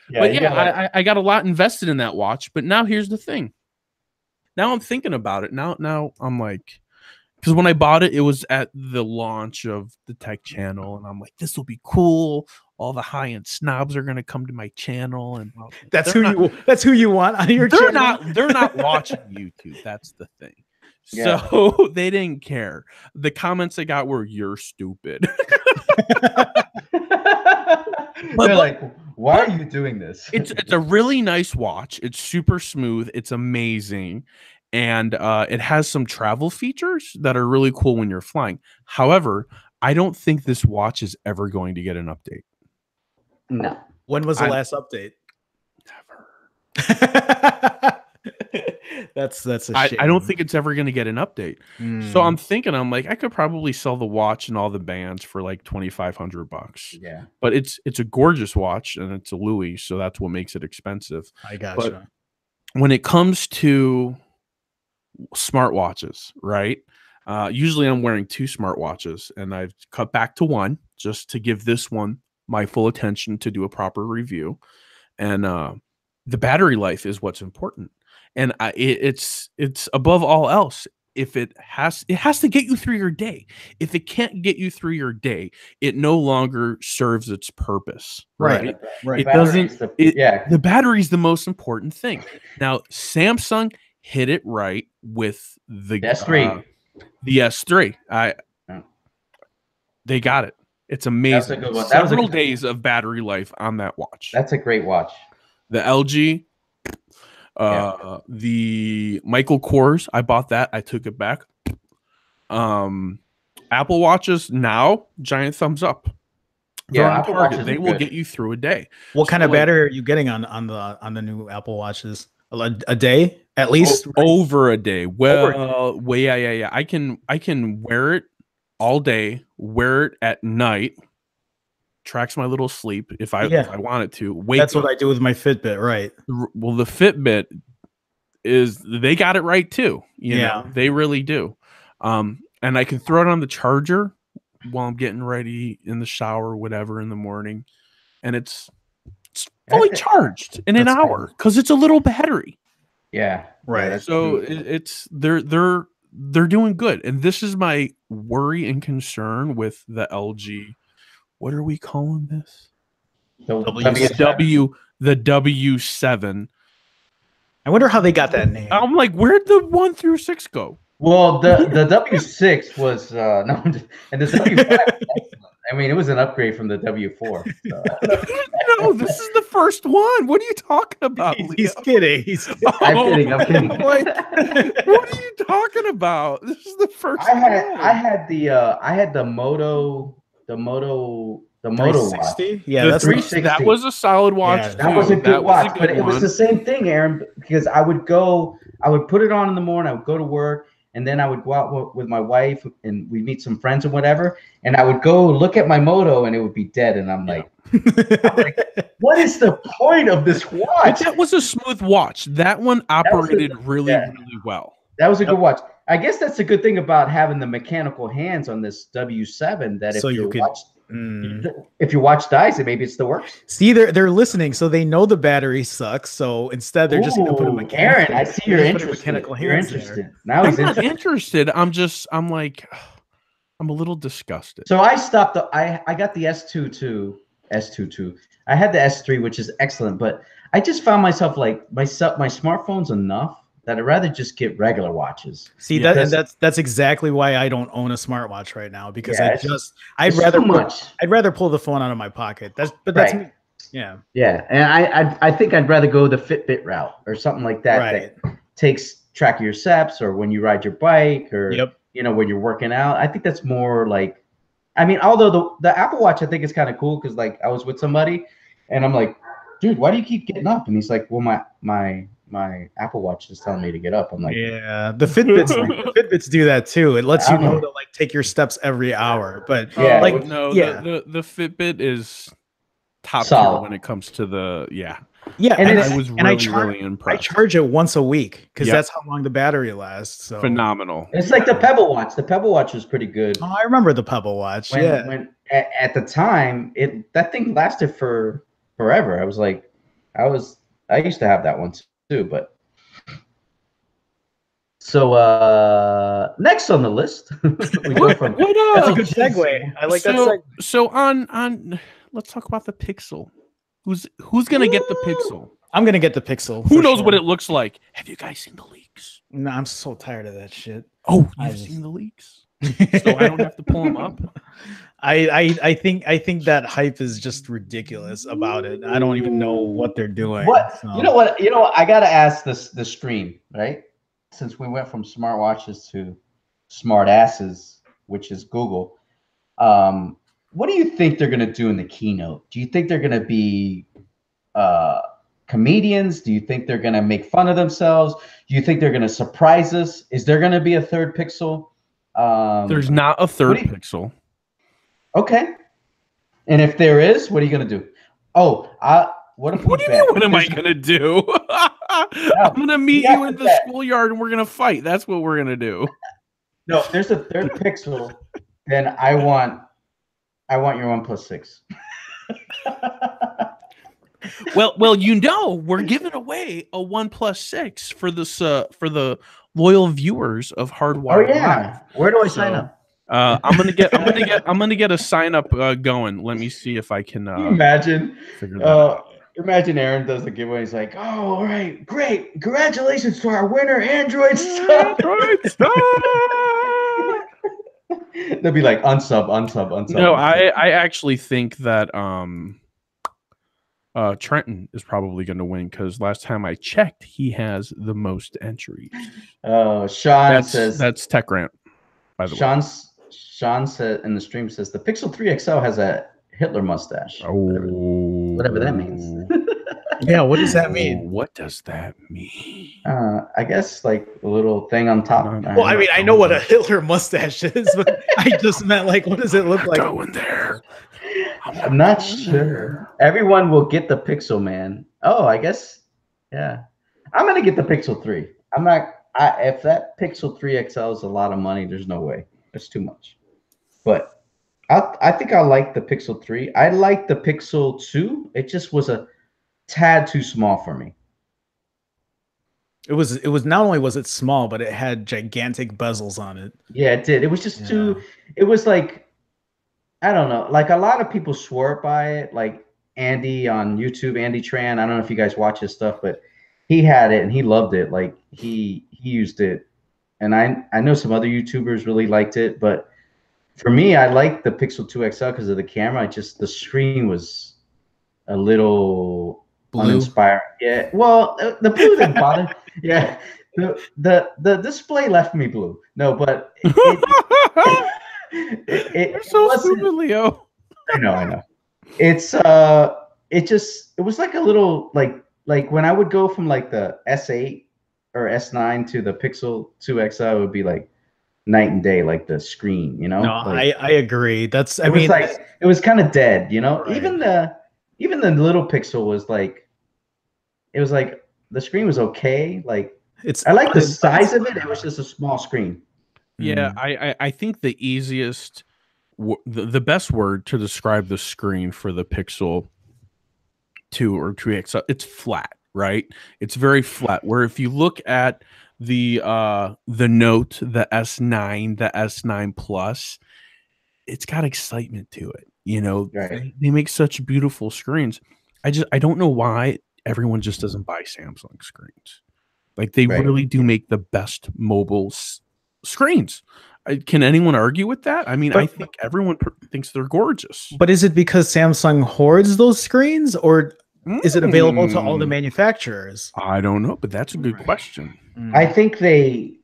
Yeah, I got a lot invested in that watch, but now here's the thing. Now I'm thinking about it. Now I'm like, because when I bought it, it was at the launch of the tech channel, and I'm like, this will be cool. All the high-end snobs are gonna come to my channel, and that's who you want on your channel. They're not watching YouTube. That's the thing. Yeah. So they didn't care. The comments I got were, "You're stupid." They're like, why are you doing this? It's a really nice watch. It's super smooth. It's amazing. And it has some travel features that are really cool when you're flying. However, I don't think this watch is ever going to get an update. No. When was the last update? Never. That's a shame. I don't think it's ever going to get an update. So I'm like, I could probably sell the watch and all the bands for like $2,500. Yeah. But it's a gorgeous watch, and it's a Louis, so that's what makes it expensive. I gotcha. But when it comes to smartwatches, right? Usually I'm wearing 2 smartwatches, and I've cut back to 1 just to give this one my full attention to do a proper review. And the battery life is what's important. And it's above all else. If it has to get you through your day. If it can't get you through your day, it no longer serves its purpose. Right. It doesn't. The battery is the most important thing. Now, Samsung hit it right with the S3. The S3. They got it. It's amazing. That's a good one. Several days of battery life on that watch. That's a great watch. The LG. The Michael Kors, I bought that. I took it back. Apple Watches now, giant thumbs up. Yeah, Apple Watches they will get you through a day. What kind of battery are you getting on the new Apple Watches? A day at least? Over a day. Well, yeah. I can wear it all day, wear it at night. Tracks my little sleep if I want it to. That's what I do with my Fitbit, right? Well, the Fitbit they got it right too. You know, they really do. And I can throw it on the charger while I'm getting ready in the shower or whatever in the morning, and it's fully charged in an hour because it's a little battery. Yeah, right. So they're doing good, and this is my worry and concern with the LG. What are we calling this? The W7. I wonder how they got that name. I'm like, where'd the 1 through 6 go? Well, the W6 was no, and the W5. I mean, it was an upgrade from the W4. So. No, this is the first one. What are you talking about? He's kidding. He's kidding. I'm kidding. I'm kidding. Like, what are you talking about? This is the first. I had the Moto watch. Yeah, that's 360. That was a solid watch. Yeah, that was a good watch, but it was the same thing, Aaron, because I would put it on in the morning, I would go to work, and then I would go out with my wife and we'd meet some friends and whatever, and I would go look at my Moto and it would be dead, and I'm like, what is the point of this watch? But that was a smooth watch. That one operated really well. That was a good watch. I guess that's a good thing about having the mechanical hands on this W7, that if your watch dies, maybe it's the worst. See, they're listening, so they know the battery sucks. So instead, they're just going to put a mechanical. Aaron, I see you're interested. You're interested. Now I'm not interested. I'm like, I'm a little disgusted. So I stopped. I got the S22. I had the S3, which is excellent, but I just found myself like my smartphone's enough that I'd rather just get regular watches. See, that's exactly why I don't own a smartwatch right now, because I'd rather pull the phone out of my pocket. That's me. Yeah. Yeah. And I think I'd rather go the Fitbit route or something like that that takes track of your steps, or when you ride your bike, or when you're working out. I think that's more like, I mean, although the Apple Watch I think is kind of cool, because like I was with somebody and I'm like, dude, why do you keep getting up? And he's like, well, my Apple Watch is telling me to get up. I'm like, yeah, the Fitbits do that too. It lets you know to like take your steps every hour. But the Fitbit is top tier when it comes to the and I was really impressed. I charge it once a week because that's how long the battery lasts. So phenomenal. It's like the Pebble Watch. The Pebble Watch was pretty good. Oh, I remember the Pebble Watch. When at the time that thing lasted for forever. I was like, I used to have that one too, but so next on the list we go from that's a good segue. I like that segue. So on let's talk about the Pixel. Who's gonna get the Pixel? I'm gonna get the Pixel. Who knows what it looks like? Have you guys seen the leaks? No, I'm so tired of that shit. Oh, you've seen the leaks? So I don't have to pull them up. I think that hype is just ridiculous about it. I don't even know what they're doing. You know what? I gotta ask the stream, right? Since we went from smartwatches to smart asses, which is Google. What do you think they're gonna do in the keynote? Do you think they're gonna be comedians? Do you think they're gonna make fun of themselves? Do you think they're gonna surprise us? Is there gonna be a third Pixel? There's not a third Pixel. Okay. And if there is, what are you gonna do? Oh, what do you mean? What am I gonna do? I'm gonna meet you in the schoolyard and we're gonna fight. That's what we're gonna do. No, if there's a third Pixel, then I want your OnePlus 6. Well, we're giving away a OnePlus 6 for this for the loyal viewers of Hardwired. Oh yeah. Where do I sign up? I'm gonna get a sign up going. Let me see if I can. Imagine Aaron does the giveaway. He's like, "Oh, all right, great, congratulations to our winner, AndroidStud." They'll be like, unsub. No, I actually think that Trenton is probably going to win, because last time I checked, he has the most entries. Oh, Sean says that's Tech Rant. By the way, Sean said in the stream, says the Pixel 3 XL has a Hitler mustache. Oh, whatever that means. Yeah, what does that mean? What does that mean? I guess like a little thing on top. Well, I mean, I know what a Hitler mustache is, but I just meant like, what does it look like? Going there. I'm not sure. Everyone will get the Pixel, man. Oh, I guess. Yeah, I'm gonna get the Pixel 3. I'm not. If that Pixel 3 XL is a lot of money, there's no way. It's too much. But I think I like the Pixel 3. I like the Pixel 2. It just was a tad too small for me. It was not only was it small, but it had gigantic bezels on it. Yeah, it did. It was just too. It was like, I don't know. Like a lot of people swore by it. Like Andy on YouTube, Andy Tran. I don't know if you guys watch his stuff, but he had it and he loved it. Like he used it, and I know some other YouTubers really liked it, but for me, I liked the Pixel 2 XL because of the camera. The screen was a little uninspiring. Yeah, well, the blue didn't bother. Yeah, the display left me blue. No, but You're so stupid, Leo. I know. It was like a little like when I would go from like the S8 or S9 to the Pixel 2 XL, it would be like night and day, like the screen, you know. No, like, I agree. It was kind of dead, you know. Right. Even the little Pixel was like, it was like the screen was okay. Like I like the size of it. It was just a small screen. Yeah, I think the easiest, the best word to describe the screen for the Pixel 2 or 2 XL, it's flat, right? It's very flat. Where if you look at the Note, the S9, the S9 Plus, it's got excitement to it. You know, right. They make such beautiful screens. I don't know why everyone just doesn't buy Samsung screens. Like they really do make the best mobile screens. Can anyone argue with that? I mean, I think everyone thinks they're gorgeous. But is it because Samsung hoards those screens, or is it available to all the manufacturers? I don't know, but that's a good question. I think they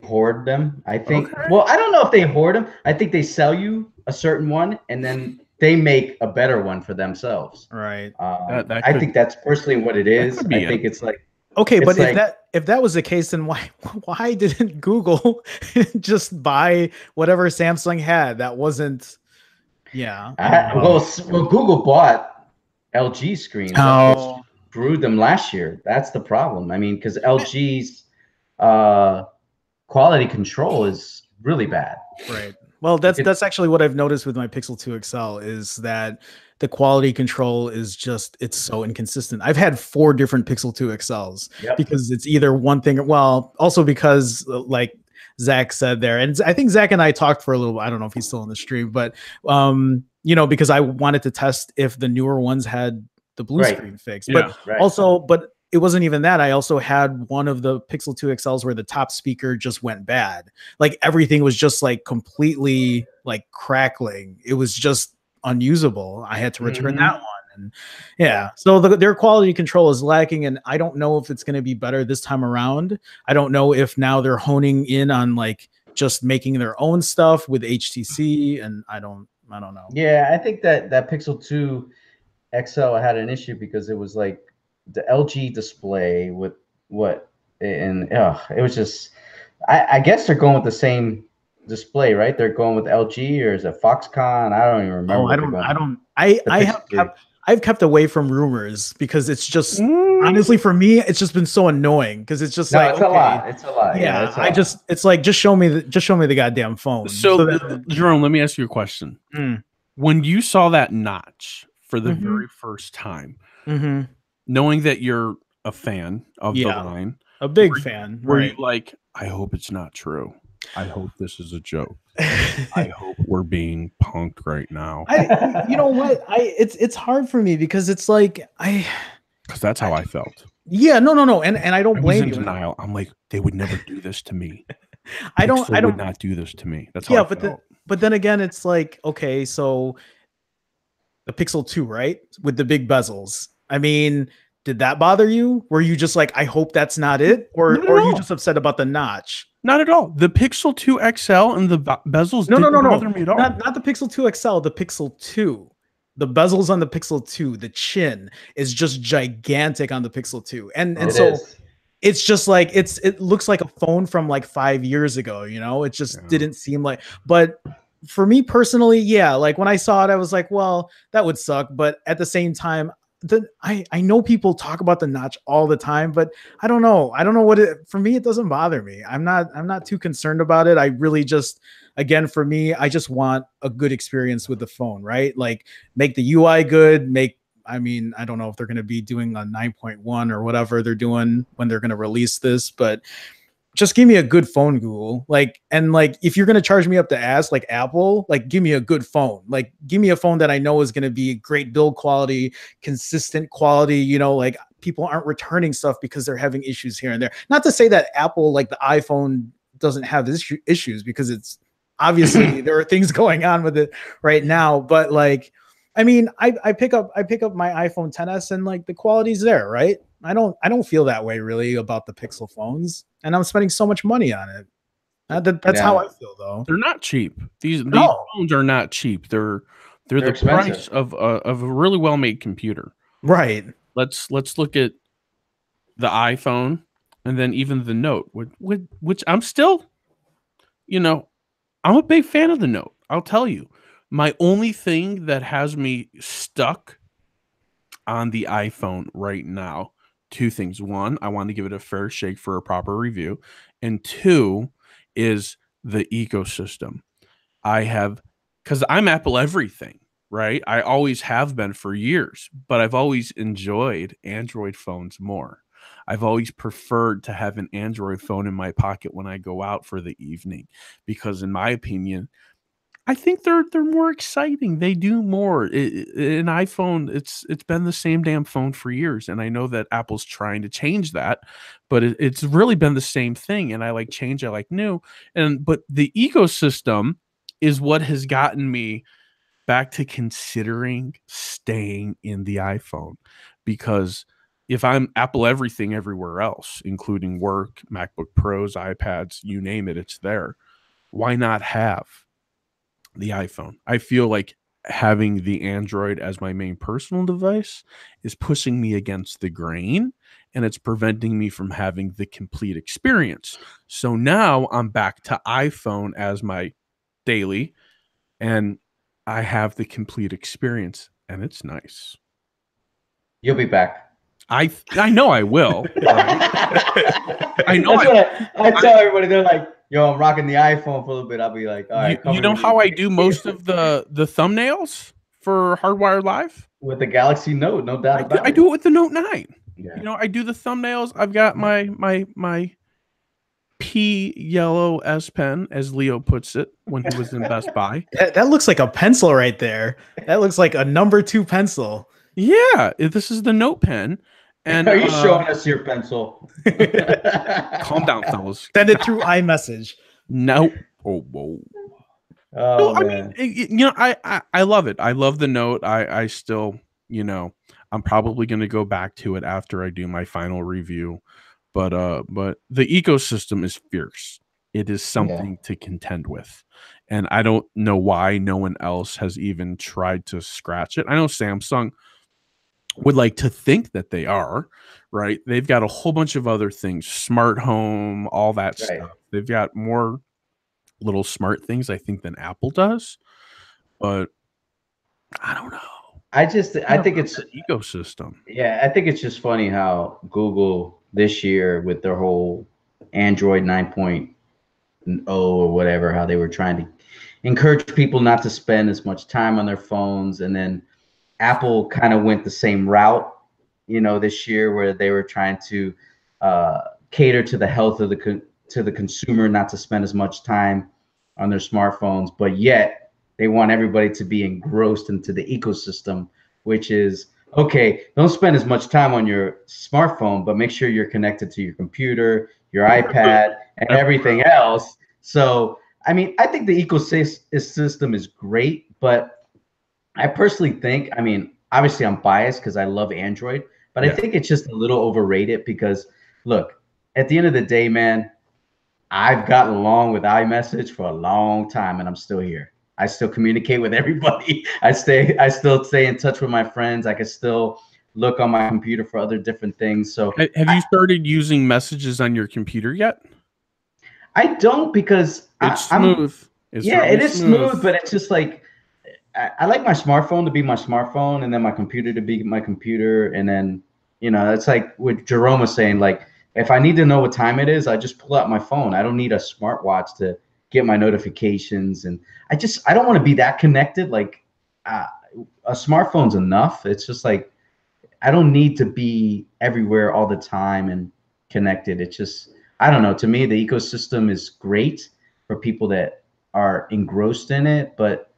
hoard them. I think well, I don't know if they hoard them. I think they sell you a certain one and then they make a better one for themselves. Right. I think that's personally what it is. I think it's like okay, but if that was the case, then why didn't Google just buy whatever Samsung had? That wasn't. Yeah. Well, Google bought LG screens. Oh. Brewed them last year. That's the problem. I mean, because LG's quality control is really bad. Right. Well, that's actually what I've noticed with my Pixel 2 XL is that the quality control is it's so inconsistent. I've had 4 different Pixel 2 XLs because it's either one thing. Well, also because like Zach said there, and I think Zach and I talked for a little. I don't know if he's still in the stream, but you know, because I wanted to test if the newer ones had the blue screen fixed. But but it wasn't even that. I also had one of the Pixel 2 XLs where the top speaker just went bad. Like everything was just like completely like crackling. It was just unusable. I had to return that one. And yeah, so their quality control is lacking, and I don't know if it's going to be better this time around. I don't know if now they're honing in on like just making their own stuff with HTC, and I don't know. Yeah, I think that Pixel 2 XL had an issue because it was like the LG display with it was just I guess they're going with the same display, right? They're going with LG, or is it Foxconn? I don't even remember. I've kept away from rumors because it's just honestly for me it's just been so annoying because it's just it's a lot. Yeah, it's like just show me the goddamn phone. So Jerome, let me ask you a question. When you saw that notch for the very first time, knowing that you're a fan of the line, a big fan, were you like, I hope it's not true? I hope this is a joke. I hope we're being punked right now. You know what? It's hard for me because it's like because that's how I felt. Yeah, no, and I don't blame you. In denial. I'm like, they would never do this to me. I would not do this to me. That's how I felt. But then again, it's like, okay, so the Pixel 2, right, with the big bezels. I mean, did that bother you? Were you just like, I hope that's not it? Or are you just upset about the notch? Not at all. The Pixel 2 XL and the bezels didn't bother me at all. Not the Pixel 2 XL, the Pixel 2. The bezels on the Pixel 2, the chin is just gigantic on the Pixel 2. And so it's just like it looks like a phone from like 5 years ago, you know? It just didn't seem like, but for me personally, yeah, like when I saw it, I was like, well, that would suck. But at the same time, I know people talk about the notch all the time, but I don't know for me, it doesn't bother me. I'm not too concerned about it. I really just, again, for me, I just want a good experience with the phone, right? Like make the UI good, I don't know if they're going to be doing a 9.1 or whatever they're doing when they're going to release this, but just give me a good phone, Google. Like, and like, if you're gonna charge me up the ass, like Apple, like, give me a good phone. Like, give me a phone that I know is gonna be great build quality, consistent quality. You know, like people aren't returning stuff because they're having issues here and there. Not to say that Apple, like the iPhone, doesn't have issues, because it's obviously there are things going on with it right now. But like, I mean, I pick up my iPhone 10s and like the quality's there, right? I don't feel that way really about the Pixel phones, and I'm spending so much money on it. That's how I feel though. They're not cheap. These phones are not cheap. They're the expensive price of a really well made computer. Right. Let's look at the iPhone and then even the Note, which I'm still, I'm a big fan of the Note. I'll tell you, my only thing that has me stuck on the iPhone right now, two things. One, I want to give it a fair shake for a proper review. And two is the ecosystem. Because I'm Apple everything, right? I always have been for years, but I've always enjoyed Android phones more. I've always preferred to have an Android phone in my pocket when I go out for the evening, because in my opinion, I think they're more exciting. They do more. An iPhone, it's been the same damn phone for years, and I know that Apple's trying to change that, but it's really been the same thing. And I like change, I like new, but the ecosystem is what has gotten me back to considering staying in the iPhone, because if I'm Apple everything everywhere else, including work, MacBook Pros, iPads, you name it, it's there. Why not have the iPhone? I feel like having the Android as my main personal device is pushing me against the grain, and it's preventing me from having the complete experience. So now I'm back to iPhone as my daily, and I have the complete experience, and it's nice. You'll be back. I know I will. I know. That's what I tell everybody. They're like, yo, I'm rocking the iPhone for a little bit. I'll be like, all right. You know how I do most of the thumbnails for Hardwired Live? With the Galaxy Note, no doubt about it. I do it with the Note 9. Yeah. I do the thumbnails. I've got my P yellow S Pen, as Leo puts it when he was in Best Buy. That looks like a pencil right there. That looks like a number 2 pencil. Yeah, this is the Note pen. And are you showing us your pencil? Calm down, fellas. Send it through iMessage. No. Oh, whoa. Oh, I man. mean, I love it. I love the Note. I still, I'm probably going to go back to it after I do my final review. But the ecosystem is fierce. It is something to contend with. And I don't know why no one else has even tried to scratch it. I know Samsung would like to think that they are, right? They've got a whole bunch of other things, smart home, all that stuff. They've got more little smart things, I think, than Apple does. But I don't know. I think it's the ecosystem. Yeah, I think it's just funny how Google this year with their whole Android 9.0 or whatever, how they were trying to encourage people not to spend as much time on their phones, and then Apple kind of went the same route, this year, where they were trying to cater to the health of the consumer, not to spend as much time on their smartphones, but yet they want everybody to be engrossed into the ecosystem, which is, okay, don't spend as much time on your smartphone, but make sure you're connected to your computer, your iPad, and everything else. So, I mean, I think the ecosystem is great, but I personally think, I mean, obviously I'm biased because I love Android, but I think it's just a little overrated because, look, at the end of the day, man, I've gotten along with iMessage for a long time, and I'm still here. I still communicate with everybody. I still stay in touch with my friends. I can still look on my computer for other different things. So, have you started using messages on your computer yet? I don't, because it's smooth. It is smooth, but it's just like, I like my smartphone to be my smartphone, and then my computer to be my computer. And then, it's like what Jerome was saying, like, if I need to know what time it is, I just pull out my phone. I don't need a smartwatch to get my notifications. And I don't want to be that connected. Like, a smartphone's enough. It's just like, I don't need to be everywhere all the time and connected. It's just, I don't know. To me, the ecosystem is great for people that are engrossed in it, but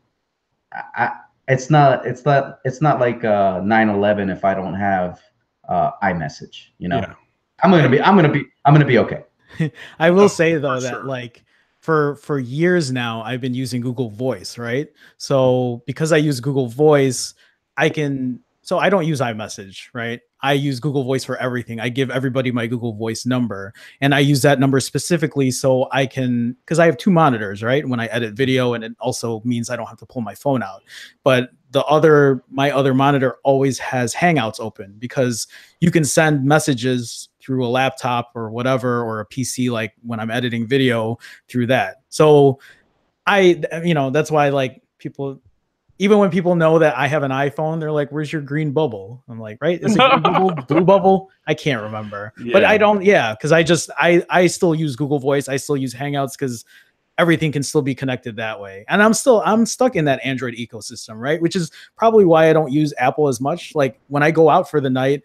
it's not like 9/11 if I don't have iMessage. You know, Yeah. I'm gonna be okay. I will say though that like for years now I've been using Google Voice, right? So because I use Google Voice, I don't use iMessage, right? I use Google Voice for everything. I give everybody my Google Voice number, and I use that number specifically so I can, because I have two monitors, right? When I edit video, and it also means I don't have to pull my phone out. But my other monitor always has Hangouts open, because you can send messages through a laptop or whatever, or a PC, like when I'm editing video through that. So that's why like people, even when people know that I have an iPhone, they're like, "Where's your green bubble?" I'm like, "Right, is it green bubble, blue bubble?" I can't remember, but I don't. Yeah, because I still use Google Voice. I still use Hangouts because everything can still be connected that way. And I'm stuck in that Android ecosystem, right? Which is probably why I don't use Apple as much. Like when I go out for the night,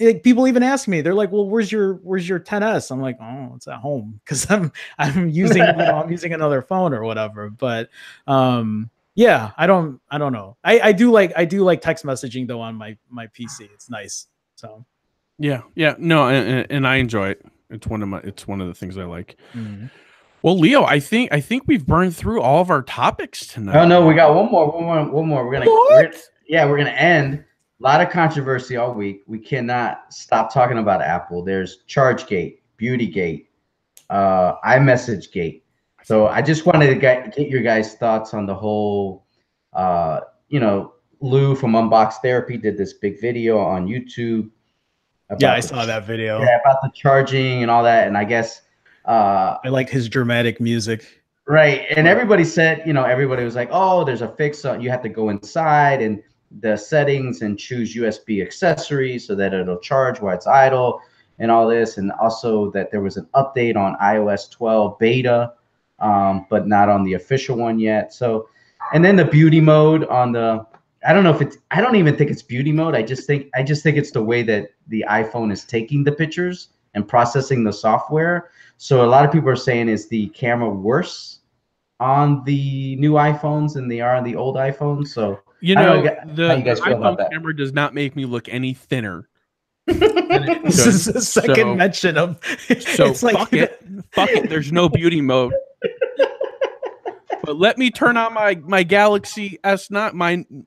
like people even ask me, they're like, "Well, where's your 10s?" I'm like, "Oh, it's at home," because I'm using I'm using another phone or whatever. But yeah, I don't know. I do like text messaging though on my PC. It's nice. So yeah, no, and I enjoy it. It's one of the things I like. mm-hmm. Well, Leo, I think we've burned through all of our topics tonight. Oh no, we got one more. We're gonna end. A lot of controversy all week. We cannot stop talking about Apple. There's Chargegate, Beautygate, Imessagegate. So I just wanted to get your guys' thoughts on the whole. Lou from Unbox Therapy did this big video on YouTube. Yeah, I saw that video. Yeah, about the charging and all that. And I guess I like his dramatic music. Right. And everybody said, everybody was like, "Oh, there's a fix. You have to go inside and the settings and choose USB accessories so that it'll charge while it's idle and all this." And also that there was an update on iOS 12 beta, but not on the official one yet. So, and then the beauty mode on I don't even think it's beauty mode. I just think it's the way that the iPhone is taking the pictures and processing the software. So a lot of people are saying, is the camera worse on the new iPhones than they are on the old iPhones? So the iPhone camera does not make me look any thinner. This is the second mention of. So it's like, fuck it. There's no beauty mode. But let me turn on my Galaxy S9.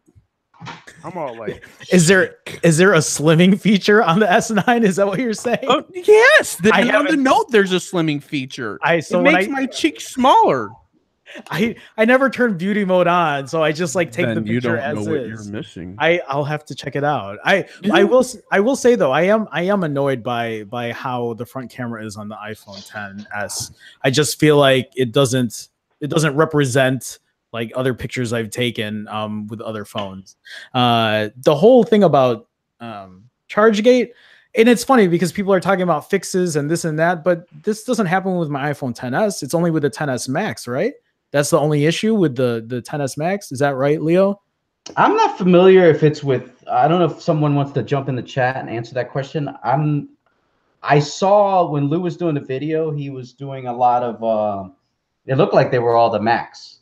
I'm all like, is there a slimming feature on the S9? Is that what you're saying? Oh yes, on the Note there's a slimming feature. It makes my cheeks smaller. I never turn beauty mode on, so I just like take the picture as is. What you're missing. I'll have to check it out. I will say though, I am annoyed by how the front camera is on the iPhone XS. I just feel like it doesn't represent like other pictures I've taken with other phones. The whole thing about Chargegate, and it's funny because people are talking about fixes and this and that, but this doesn't happen with my iPhone XS. It's only with the XS Max, right? That's the only issue with the XS Max. Is that right, Leo? I'm not familiar if it's with. I don't know if someone wants to jump in the chat and answer that question. I saw when Lou was doing the video, he was doing a lot of. It looked like they were all the Max.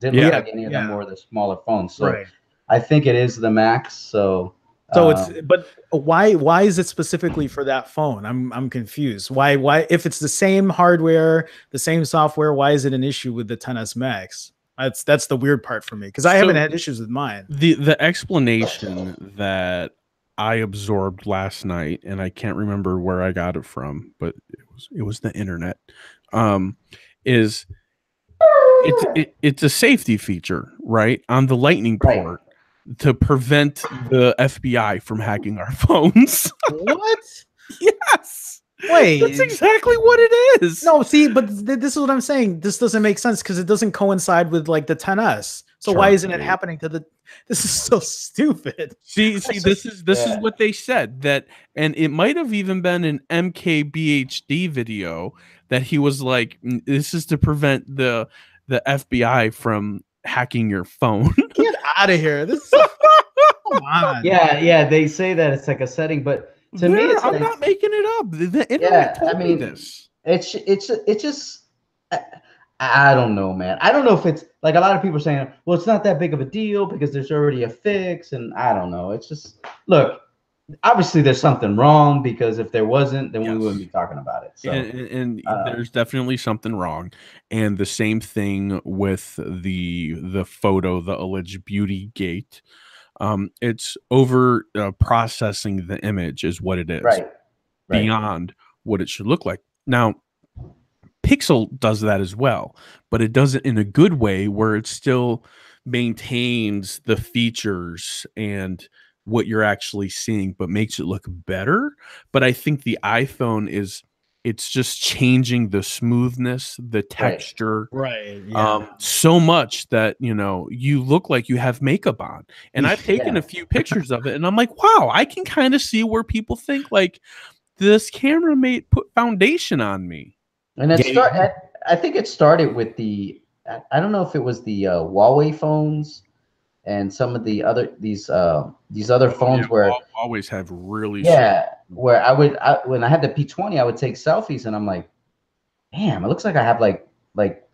Didn't look like any of them were the smaller phones. So right. I think it is the Max. So but why is it specifically for that phone? I'm confused. Why if it's the same hardware, the same software, why is it an issue with the XS Max? That's the weird part for me, because I haven't had issues with mine. The explanation that I absorbed last night, and I can't remember where I got it from, but it was the internet. Is it's a safety feature, right, on the Lightning port to prevent the FBI from hacking our phones. What? Yes. Wait, that's exactly what it is. No, see, but this is what I'm saying. This doesn't make sense because it doesn't coincide with like the XS. So why isn't it happening to the? This is so stupid. See, this is what they said, that, and it might have even been an MKBHD video that he was like, this is to prevent the FBI from hacking your phone. Get out of here. This is come on. Yeah, they say that it's like a setting, but to me, it's I'm not making it up. The internet told me this. it's just I don't know, man. I don't know if it's like a lot of people are saying, well, it's not that big of a deal because there's already a fix, and I don't know. It's just look, obviously there's something wrong, because if there wasn't, then we wouldn't be talking about it. So and there's definitely something wrong. And the same thing with the photo, the alleged beautygate. It's over processing the image is what it is, right. Beyond what it should look like. Now, Pixel does that as well, but it does it in a good way where it still maintains the features and what you're actually seeing, but makes it look better. But I think the iPhone it's just changing the smoothness, the texture, so much that you look like you have makeup on. And I've taken a few pictures of it, and I'm like, wow, I can kind of see where people think like this camera may put foundation on me. And I think it started with I don't know if it was the Huawei phones and some of the other these other phones where always have really where when I had the P20, I would take selfies and I'm like, damn, it looks like I have like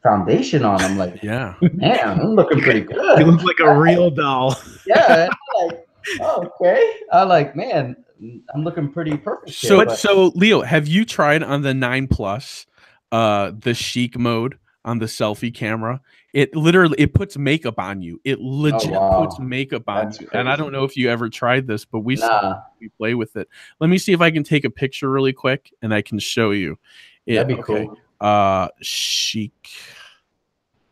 foundation on. I'm like, yeah, man, I'm looking pretty good. You look like a real doll. Yeah, I'm like, oh, okay. I'm like, man, I'm looking pretty perfect. So Leo, have you tried on the 9 Plus the chic mode on the selfie camera? It literally puts makeup on you. It legit puts makeup on you. And I don't know if you ever tried this, but we play with it. Let me see if I can take a picture really quick and I can show you. That'd be cool. Chic.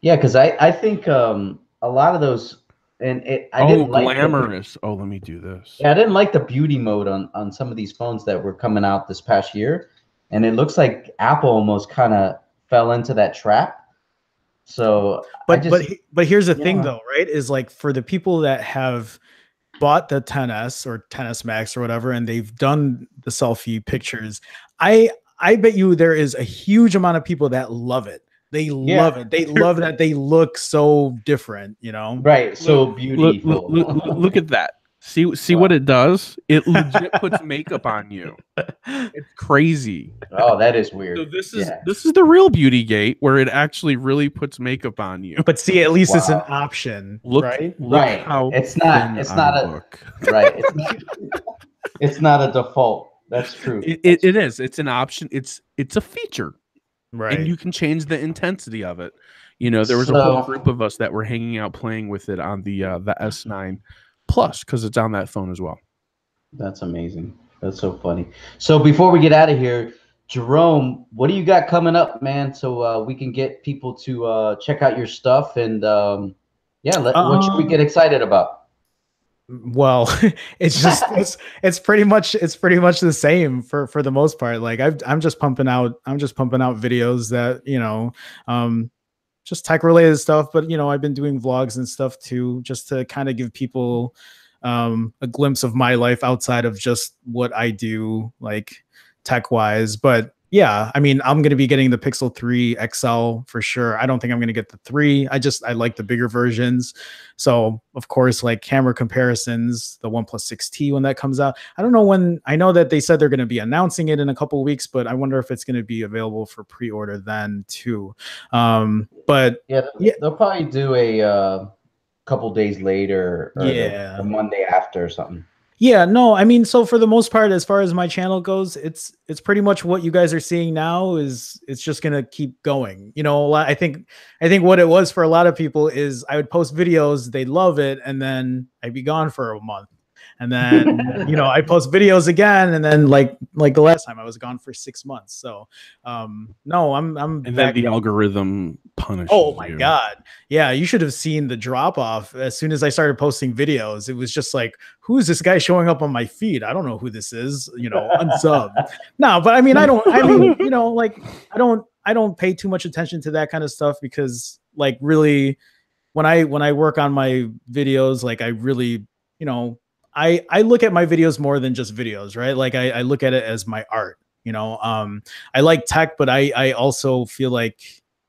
Yeah, because I think a lot of those, and I didn't like glamorous. Let me do this. Yeah, I didn't like the beauty mode on some of these phones that were coming out this past year, and it looks like Apple almost kind of fell into that trap. So, but here's the thing, though, right? Is like for the people that have bought the 10s or 10s Max or whatever, and they've done the selfie pictures, I bet you there is a huge amount of people that love it. They love it. They love that they look so different, Right. So beautiful. Look at that. See what it does? It legit puts makeup on you. It's crazy. Oh, that is weird. So this is the real beautygate where it actually really puts makeup on you. But see, at least it's an option, right? How it's not a book. Right. It's not a default. That's true. It is. It's an option. It's a feature. Right. And you can change the intensity of it. There was a whole group of us that were hanging out playing with it on the S9 Plus because it's on that phone as well. That's amazing. That's so funny. So before we get out of here, Jerome, what do you got coming up, man? So we can get people to check out your stuff and what should we get excited about? Well, it's just it's pretty much the same for the most part. Like I'm just pumping out videos that just tech related stuff, but I've been doing vlogs and stuff too, just to kind of give people a glimpse of my life outside of just what I do, like tech wise. But yeah, I mean, I'm going to be getting the Pixel 3 XL for sure. I don't think I'm going to get the 3. I like the bigger versions. So of course, like camera comparisons, the OnePlus 6T when that comes out. I don't know when. I know that they said they're going to be announcing it in a couple of weeks, but I wonder if it's going to be available for pre-order then too. But they'll probably do a couple days later or the Monday after or something. Yeah, no, I mean, so for the most part, as far as my channel goes, it's pretty much what you guys are seeing now it's just gonna keep going. I think what it was for a lot of people is I would post videos, they'd love it, and then I'd be gone for a month. And then, I post videos again. And then like the last time I was gone for 6 months. So, no, I'm and then the algorithm punishes Oh my God. Yeah. You should have seen the drop off as soon as I started posting videos. It was just like, who is this guy showing up on my feed? I don't know who this is, unsub. No, but I mean, I don't pay too much attention to that kind of stuff because like really when I work on my videos, like I really, I look at my videos more than just videos, right? Like I look at it as my art, I like tech, but I also feel like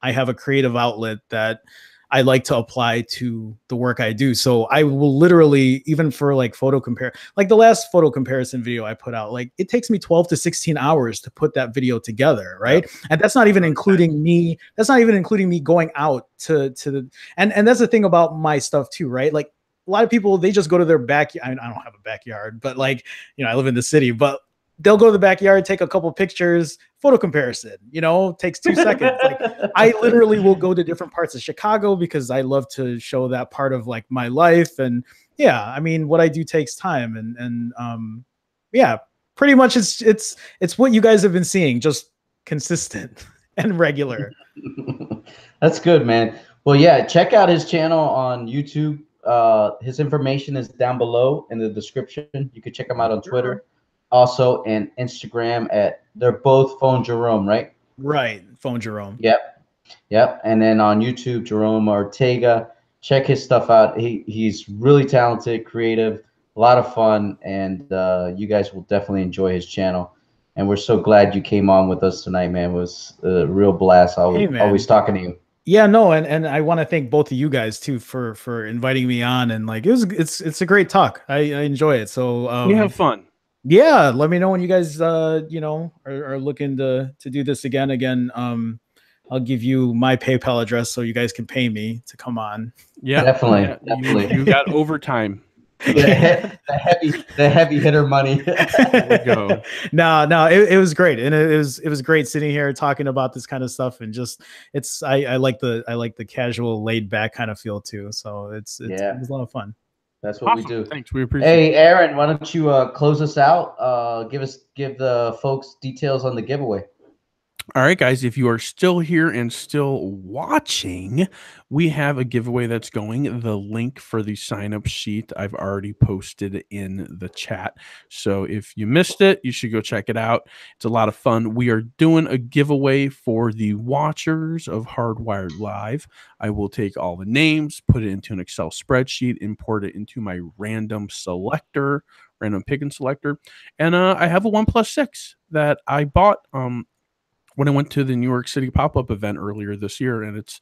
I have a creative outlet that I like to apply to the work I do. So I will literally, even for like like the last photo comparison video I put out, like it takes me 12 to 16 hours to put that video together. Right. Yep. And that's not even including me. That's not even including me going out to the, and that's the thing about my stuff too, right? Like a lot of people, they just go to their backyard. I don't have a backyard, but like, you know, I live in the city, but they'll go to the backyard, take a couple pictures, photo comparison, you know, takes 2 seconds. Like I literally will go to different parts of Chicago because I love to show that part of like my life. And yeah, I mean, what I do takes time, and yeah, pretty much it's what you guys have been seeing, just consistent and regular. That's good, man. Well, yeah, check out his channel on YouTube. His information is down below in the description. You can check him out on Twitter. Also, and Instagram they're both Phone Jerome, right? Right, Phone Jerome. Yep. And then on YouTube, Jerome Ortega. Check his stuff out. He's really talented, creative, a lot of fun, and you guys will definitely enjoy his channel. And we're so glad you came on with us tonight, man. It was a real blast. Always talking to you. Yeah, no, and I want to thank both of you guys too for inviting me on, and like it's a great talk. I enjoy it. So we have fun. Yeah, let me know when you guys you know are looking to do this again. I'll give you my PayPal address so you guys can pay me to come on. Yeah, definitely. You got overtime. the heavy hitter money. There we go. No, it was great, and it was great sitting here talking about this kind of stuff, and just I like the casual, laid back kind of feel too. So it was a lot of fun. That's what we do. Thanks, we appreciate it. Hey, Aaron, why don't you close us out? Give the folks details on the giveaway. All right, guys, if you are still here and still watching, we have a giveaway that's going. The link for the sign-up sheet I've already posted in the chat. So if you missed it, you should go check it out. It's a lot of fun. We are doing a giveaway for the watchers of Hardwired Live. I will take all the names, put it into an Excel spreadsheet, import it into my random picking selector. And I have a OnePlus 6 that I bought when I went to the New York City pop-up event earlier this year, and it's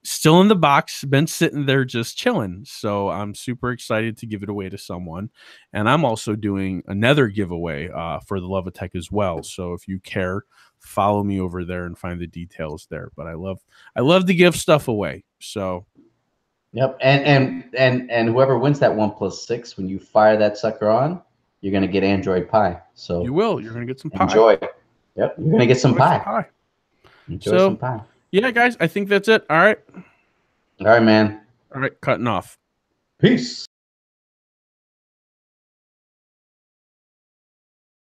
still in the box, been sitting there just chilling. So I'm super excited to give it away to someone. And I'm also doing another giveaway for the Love of Tech as well. So if you care, follow me over there and find the details there. But I love to give stuff away. So yep. And whoever wins that OnePlus 6, when you fire that sucker on, you're gonna get Android Pie. So you will. You're gonna get some pie. Enjoy. Yep, you're gonna get some pie. Enjoy some pie. Yeah, guys, I think that's it. All right. All right, man. All right, cutting off. Peace.